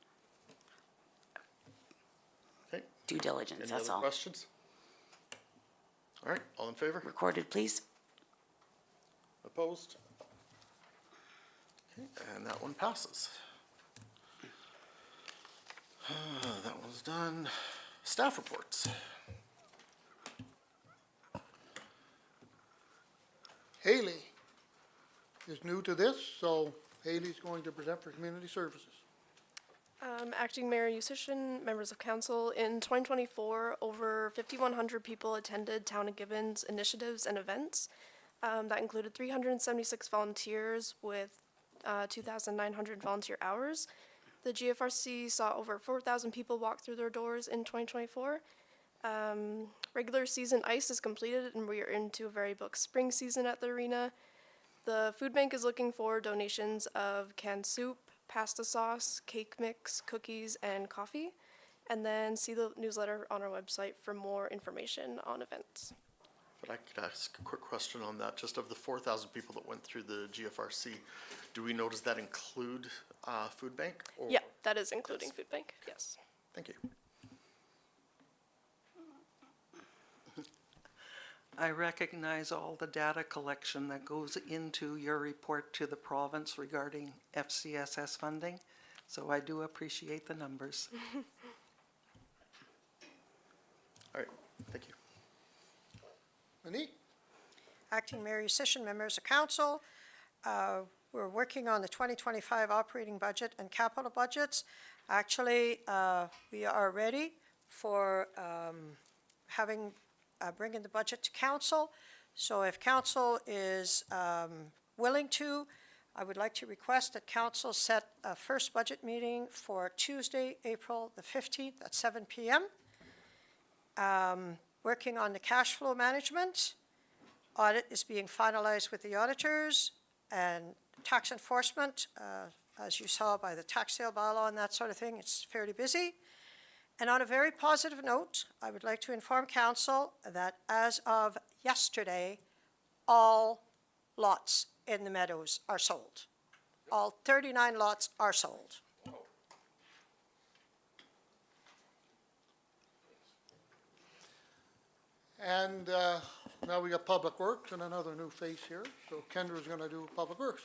Okay, Due diligence, any that's other all. questions? All right, all in favor? Recorded, please. Opposed? Okay, and that one passes. That one's done. Staff reports. Haley is new to this, so Haley's going to present for community services. Acting Mayor Yusishin, members of council, in 2024, over 5,100 people attended Town of Gibbons initiatives and events. That included 376 volunteers with 2,900 volunteer hours. The GFRC saw over 4,000 people walk through their doors in 2024. Regular season ice is completed and we are into a very booked spring season at the arena. The food bank is looking for donations of canned soup, pasta sauce, cake mix, cookies, and coffee. And then see the newsletter on our website for more information on events. But I could ask a quick question on that. Just of the 4,000 people that went through the GFRC, do we know, does that include food bank? Or- Yeah, that is including food bank, yes. Thank you. I recognize all the data collection that goes into your report to the province regarding FCSS funding, so I do appreciate the numbers. All right, thank you. Monique? Acting Mayor Yusishin, members of council, we're working on the 2025 operating budget and capital budgets. Actually, we are ready for bringing the budget to council. So if council is willing to, I would like to request that council set a first budget meeting for Tuesday, April the 15th at 7 p.m. Working on the cash flow management. Audit is being finalized with the auditors, and tax enforcement, as you saw by the tax sale bylaw and that sort of thing, it's fairly busy. And on a very positive note, I would like to inform council that as of yesterday, all lots in the meadows are sold. All 39 lots are sold. And now we got Public Works and another new face here. So Kendra's gonna do Public Works.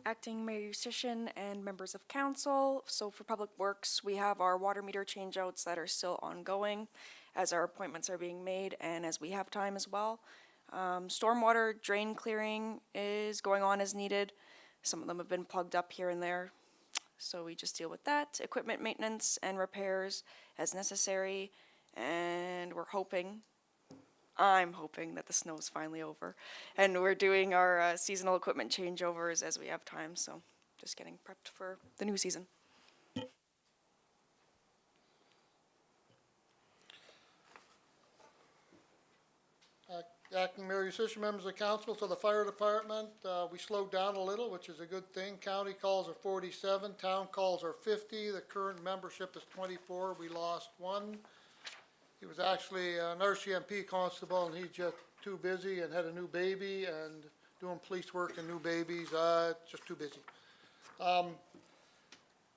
Acting Mayor Yusishin and members of council. So for Public Works, we have our water meter changeouts that are still ongoing as our appointments are being made and as we have time as well. Stormwater drain clearing is going on as needed. Some of them have been plugged up here and there. So we just deal with that. Equipment maintenance and repairs as necessary. And I'm hoping that the snow's finally over. And we're doing our seasonal equipment changeovers as we have time, so just getting prepped for the new season. Acting Mayor Yusishin, members of council, so the fire department, we slowed down a little, which is a good thing. County calls are 47, town calls are 50. The current membership is 24. We lost one. He was actually an RCMP constable, and he's just too busy and had a new baby and doing police work and new babies, just too busy.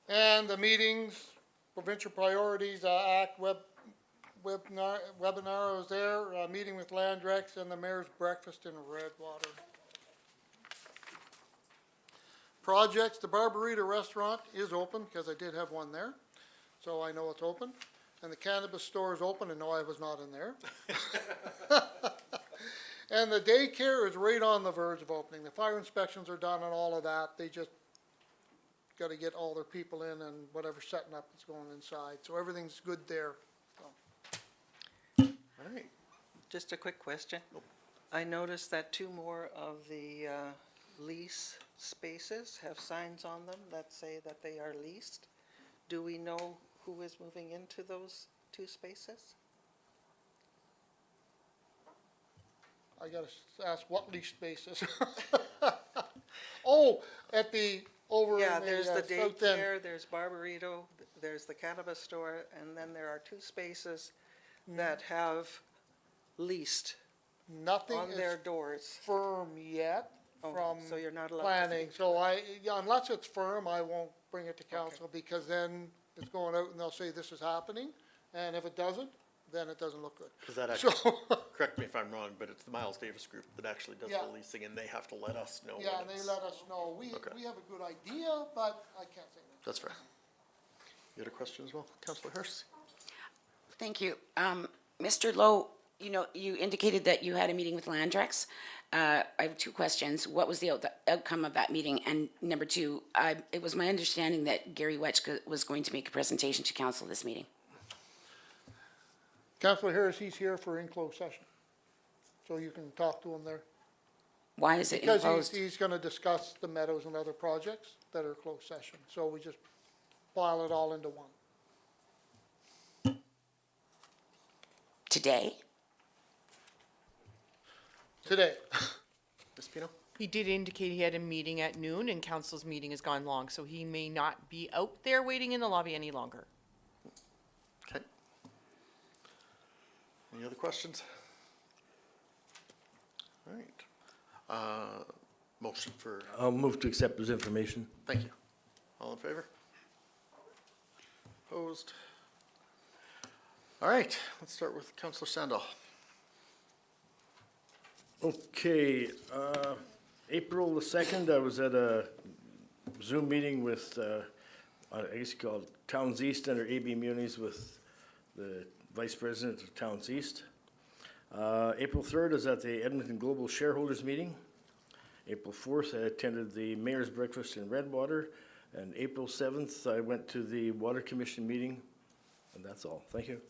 And the meetings, Provincial Priorities Act webinar was there, meeting with Landrex and the mayor's breakfast in Redwater. Projects, the Barbarita restaurant is open, because I did have one there, so I know it's open. And the cannabis store is open, and no, I was not in there. And the daycare is right on the verge of opening. The fire inspections are done and all of that. They just got to get all their people in and whatever's setting up is going inside. So everything's good there. So. All right. Just a quick question. I noticed that two more of the lease spaces have signs on them that say that they are leased. Do we know who is moving into those two spaces? I gotta ask what lease spaces. Oh, at the, over in Yeah, the there's the south end. daycare, there's Barbarito, there's the cannabis store, and then there are two spaces that have leased Nothing on is their doors. firm yet Oh, from so you're not allowed to planning. So yeah, unless it's firm, I won't bring it to council, because then it's going out and they'll say this is happening. And if it doesn't, then it doesn't look good. Because that So, actually, correct me if I'm wrong, but it's the Miles Davis Group that actually does Yeah. the leasing, and they have to let us know. yeah, when and they it's- let us know. We have a good idea, but I can't say that. That's fair. You had a question as well, Councillor Hurst? Thank you. Mr. Lowe, you indicated that you had a meeting with Landrex. I have two questions. What was the outcome of that meeting? And number two, it was my understanding that Gary Wetchka was going to make a presentation to council this meeting. Councillor Harris, he's here for in-closed session. So you can talk to him there. Why is it Because enclosed? he's gonna discuss the meadows and other projects that are closed session. So we just file it all into one. Today? Today. Ms. Pino? He did indicate he had a meeting at noon, and council's meeting has gone long, so he may not be out there waiting in the lobby any longer. Okay. Any other questions? All right. Motion for, I'll move to accept this information. thank you. All in favor? Opposed? All right, let's start with Councillor Sandal. Okay, April the 2nd, I was at a Zoom meeting with, I guess you call it Towns East under AB Munis with the Vice President of Towns East. April 3rd is at the Edmonton Global Shareholders Meeting. April 4th, I attended the Mayor's Breakfast in Redwater. And April 7th, I went to the Water Commission meeting. And that's all. Thank you.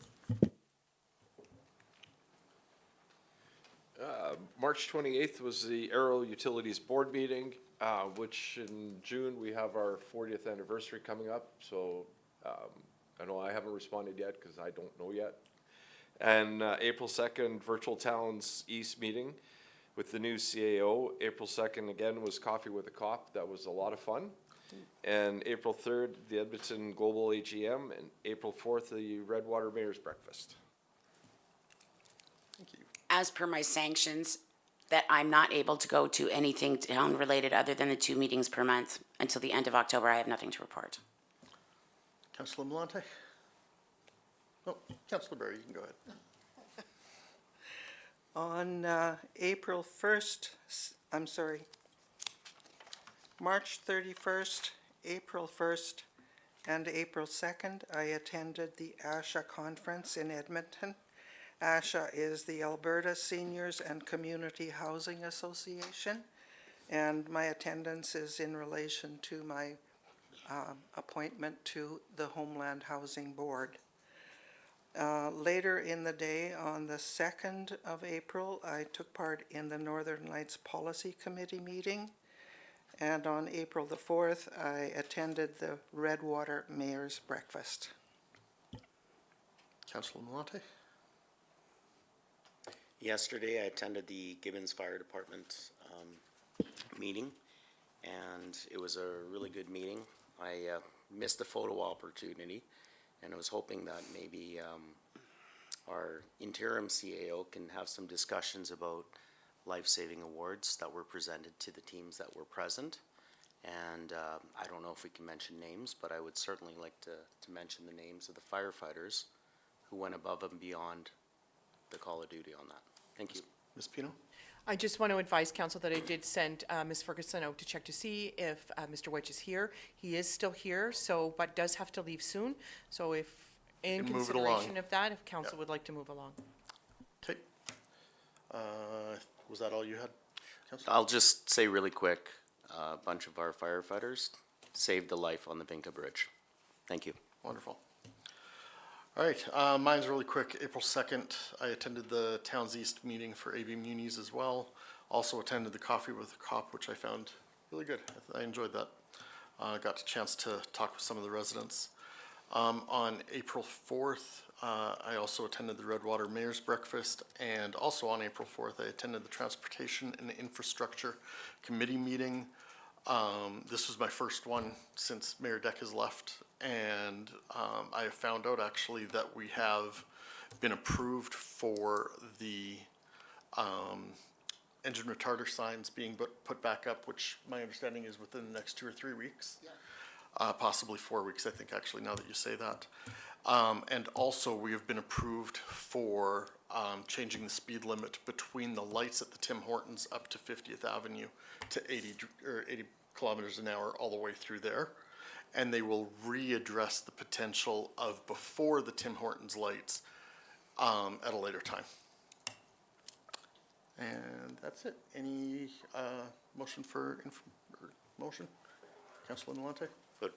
March 28th was the Aero Utilities Board meeting, which in June, we have our 40th anniversary coming up. So I know I haven't responded yet because I don't know yet. And April 2nd, Virtual Towns East meeting with the new CAO. April 2nd, again, was Coffee with a Cop. That was a lot of fun. And April 3rd, the Edmonton Global AGM. And April 4th, the Redwater Mayor's Breakfast. Thank you. As per my sanctions, that I'm not able to go to anything town-related other than the 2 meetings per month until the end of October. I have nothing to report. Councillor Malante? Oh, Councillor Berry, you can go ahead. On April 1st, March 31st, April 1st, and April 2nd, I attended the ASHA conference in Edmonton. ASHA is the Alberta Seniors and Community Housing Association, and my attendance is in relation to my appointment to the Homeland Housing Board. Later in the day, on the 2nd of April, I took part in the Northern Lights Policy Committee meeting. And on April the 4th, I attended the Redwater Mayor's Breakfast. Councillor Malante? Yesterday, I attended the Gibbons Fire Department meeting, and it was a really good meeting. I missed the photo opportunity, and I was hoping that maybe our interim CAO can have some discussions about life-saving awards that were presented to the teams that were present. And I don't know if we can mention names, but I would certainly like to mention the names of the firefighters who went above and beyond the call of duty on that. Thank you. Ms. Pino? I just want to advise council that I did send Ms. Ferguson out to check to see if Mr. Wedge is here. He is still here, so, but does have to leave soon. So if, in can move it along. consideration of that, if council would like to move along. Okay. Was that all you had, Councillor? I'll just say really quick, a bunch of our firefighters saved a life on the Vinca Bridge. Thank you. Wonderful. All right, mine's really quick. April 2nd, I attended the Towns East meeting for AB Munis as well. Also attended the Coffee with a Cop, which I found really good. I enjoyed that. Got a chance to talk with some of the residents. On April 4th, I also attended the Redwater Mayor's Breakfast, and also on April 4th, I attended the Transportation and Infrastructure Committee meeting. This was my first one since Mayor Deck has left, and I have found out actually that we have been approved for the engine retarder signs being put back up, which my understanding is within the next 2 or 3 weeks. Yeah. Possibly 4 weeks, I think, actually, now that you say that. And also, we have been approved for changing the speed limit between the lights at the Tim Hortons up to 50th Avenue to 80 kilometers an hour all the way through there. And they will readdress the potential of before the Tim Hortons lights at a later time. And that's it. Any motion for motion? Councilor Malante? But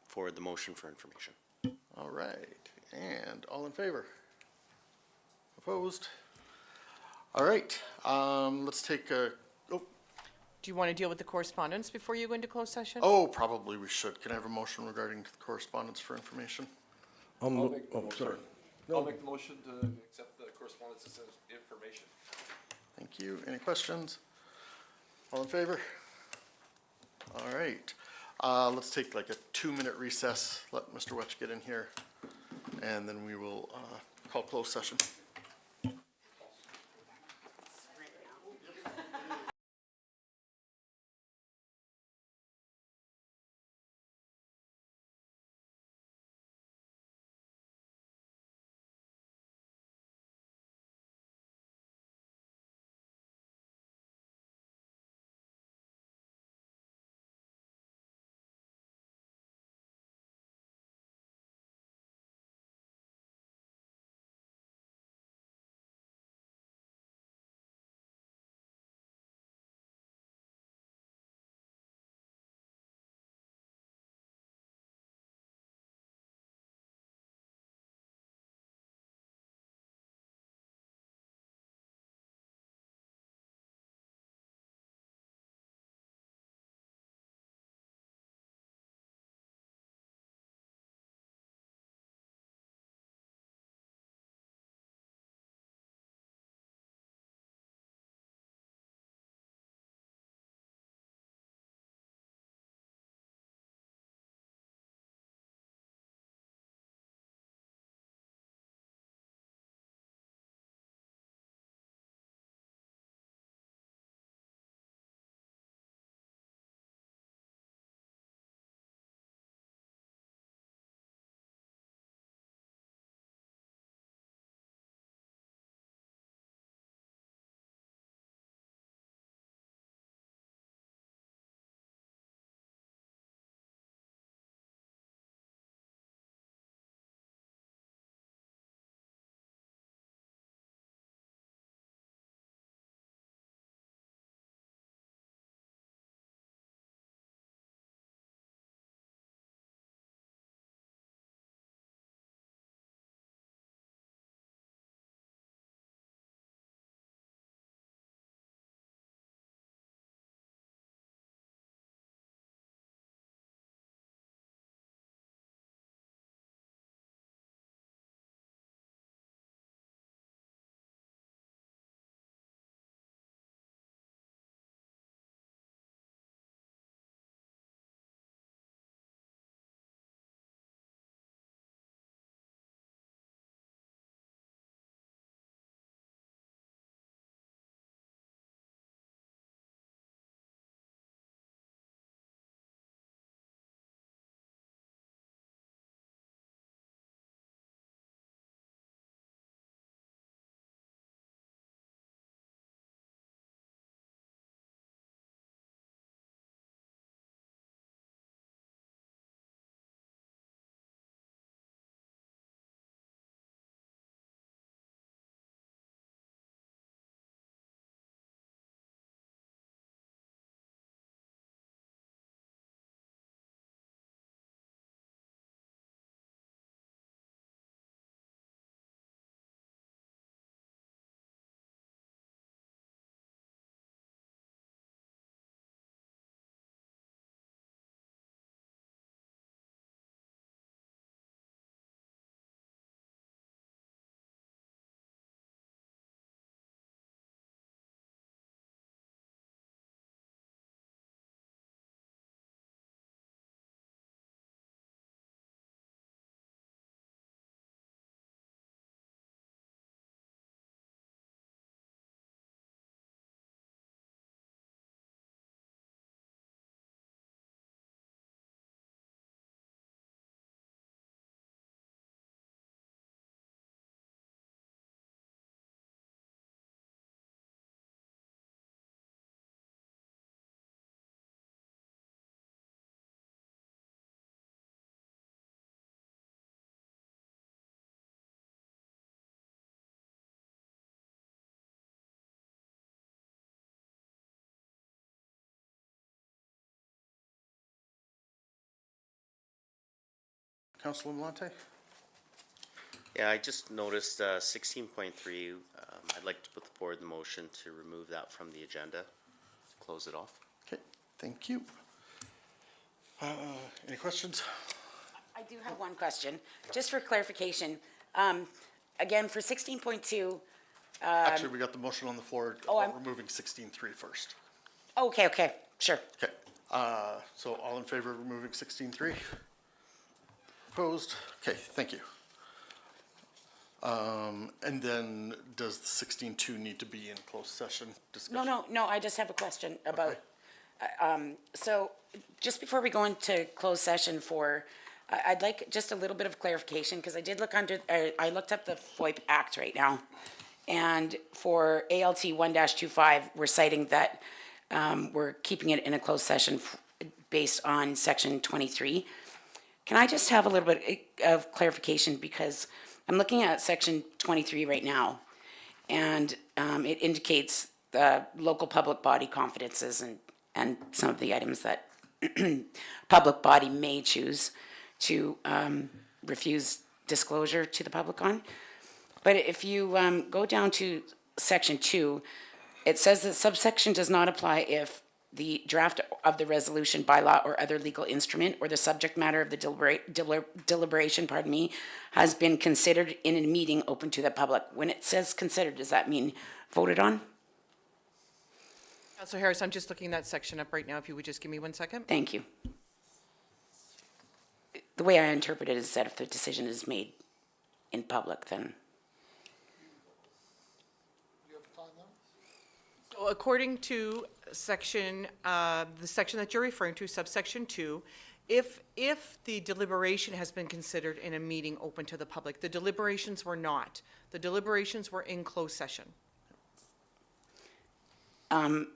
for the motion for information. All right, and all in favor? Opposed? All right, let's take a, Do you want to deal with the correspondence before you go into closed session? probably we should. Can I have a motion regarding the correspondence for information? I'll make the Oh, motion. sorry. I'll make the motion to accept the correspondence as information. Thank you. Any questions? All in favor? All right, let's take like a 2-minute recess. Let Mr. Wetch get in here, and then we will call closed session. Councilor Malante? Yeah, I just noticed 16.3, I'd like to put forward the motion to remove that from the agenda, close it off. Okay, thank you. Any questions? I do have one question, just for clarification. Again, for 16.2, Actually, we got the motion on the floor Oh, about I'm- removing 16.3 first. okay, sure. Okay, so all in favor of removing 16.3? Opposed? Okay, thank you. And then does 16.2 need to be in closed session discussion? No, I just have a question about, so just before we go into closed session I'd like just a little bit of clarification, because I did look I looked up the FOIP Act right now. And for ALT 1-25, we're citing that we're keeping it in a closed session based on section 23. Can I just have a little bit of clarification, because I'm looking at section 23 right now, and it indicates the local public body confidences and some of the items that public body may choose to refuse disclosure to the public on. But if you go down to section 2, it says that subsection does not apply if the draft of the resolution, bylaw, or other legal instrument, or the subject matter of the deliberation, has been considered in a meeting open to the public. When it says considered, does that mean voted on? Councilor Harris, I'm just looking that section up right now, if you would just give me 1 second. Thank you. The way I interpret it is that if the decision is made in public, then So according to section, the section that you're referring to, subsection 2, if the deliberation has been considered in a meeting open to the public, the deliberations were not. The deliberations were in closed session. No.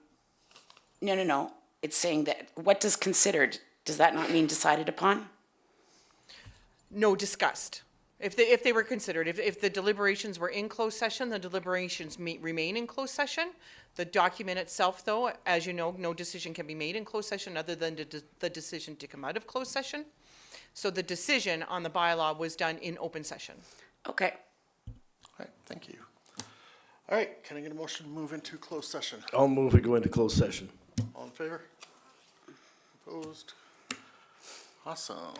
It's saying that, what does considered, does that not mean decided upon? No, discussed. If they were considered, if the deliberations were in closed session, the deliberations remain in closed session. The document itself, though, as you know, no decision can be made in closed session other than the decision to come out of closed session. So the decision on the bylaw was done in open session. Okay. All right, thank you. All right, can I get a motion to move into closed session? I'll move we go into closed session. All in favor? Opposed? Awesome.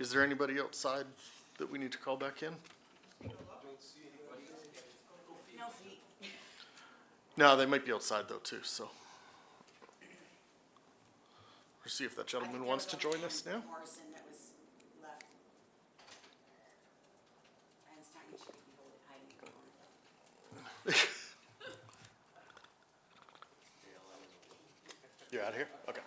Is there anybody outside that we need to call back in? No, they might be outside though too, so. We'll see if that gentleman wants to join us now. Morrison that was left. And it's time you should be voted. You're out of here? Okay,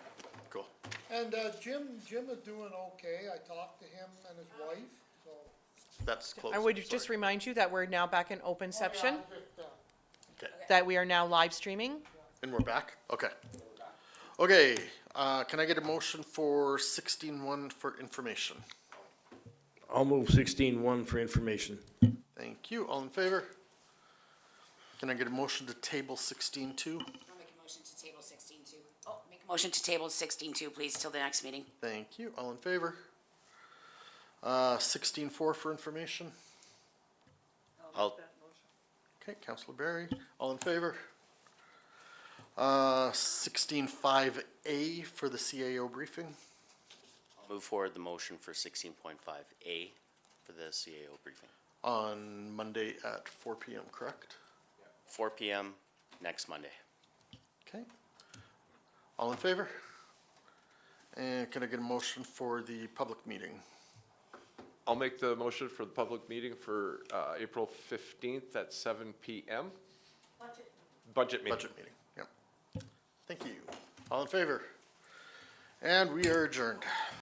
cool. And Jim is doing okay. I talked to him and his wife, so. That's close. I would sorry. just remind you that we're now back in open session, Okay, that we are now live streaming. and we're back? Okay. Okay, can I get a motion for 16-1 for information? I'll move 16-1 for information. Thank you. All in favor? Can I get a motion to table 16-2? I'll make a motion to table 16-2. Oh, make a motion to table 16-2, please, till the next meeting. Thank you. All in favor? 16-4 for information? I'll, Okay, Councilor Barry, all in favor? 16-5A for the CAO briefing. move forward the motion for 16.5A for the CAO briefing. On Monday at 4 PM, correct? 4 PM next Monday. Okay. All in favor? And can I get a motion for the public meeting? I'll make the motion for the public meeting for April 15th at 7 PM. Budget meeting. Budget meeting, yep. Thank you. All in favor? And we are adjourned.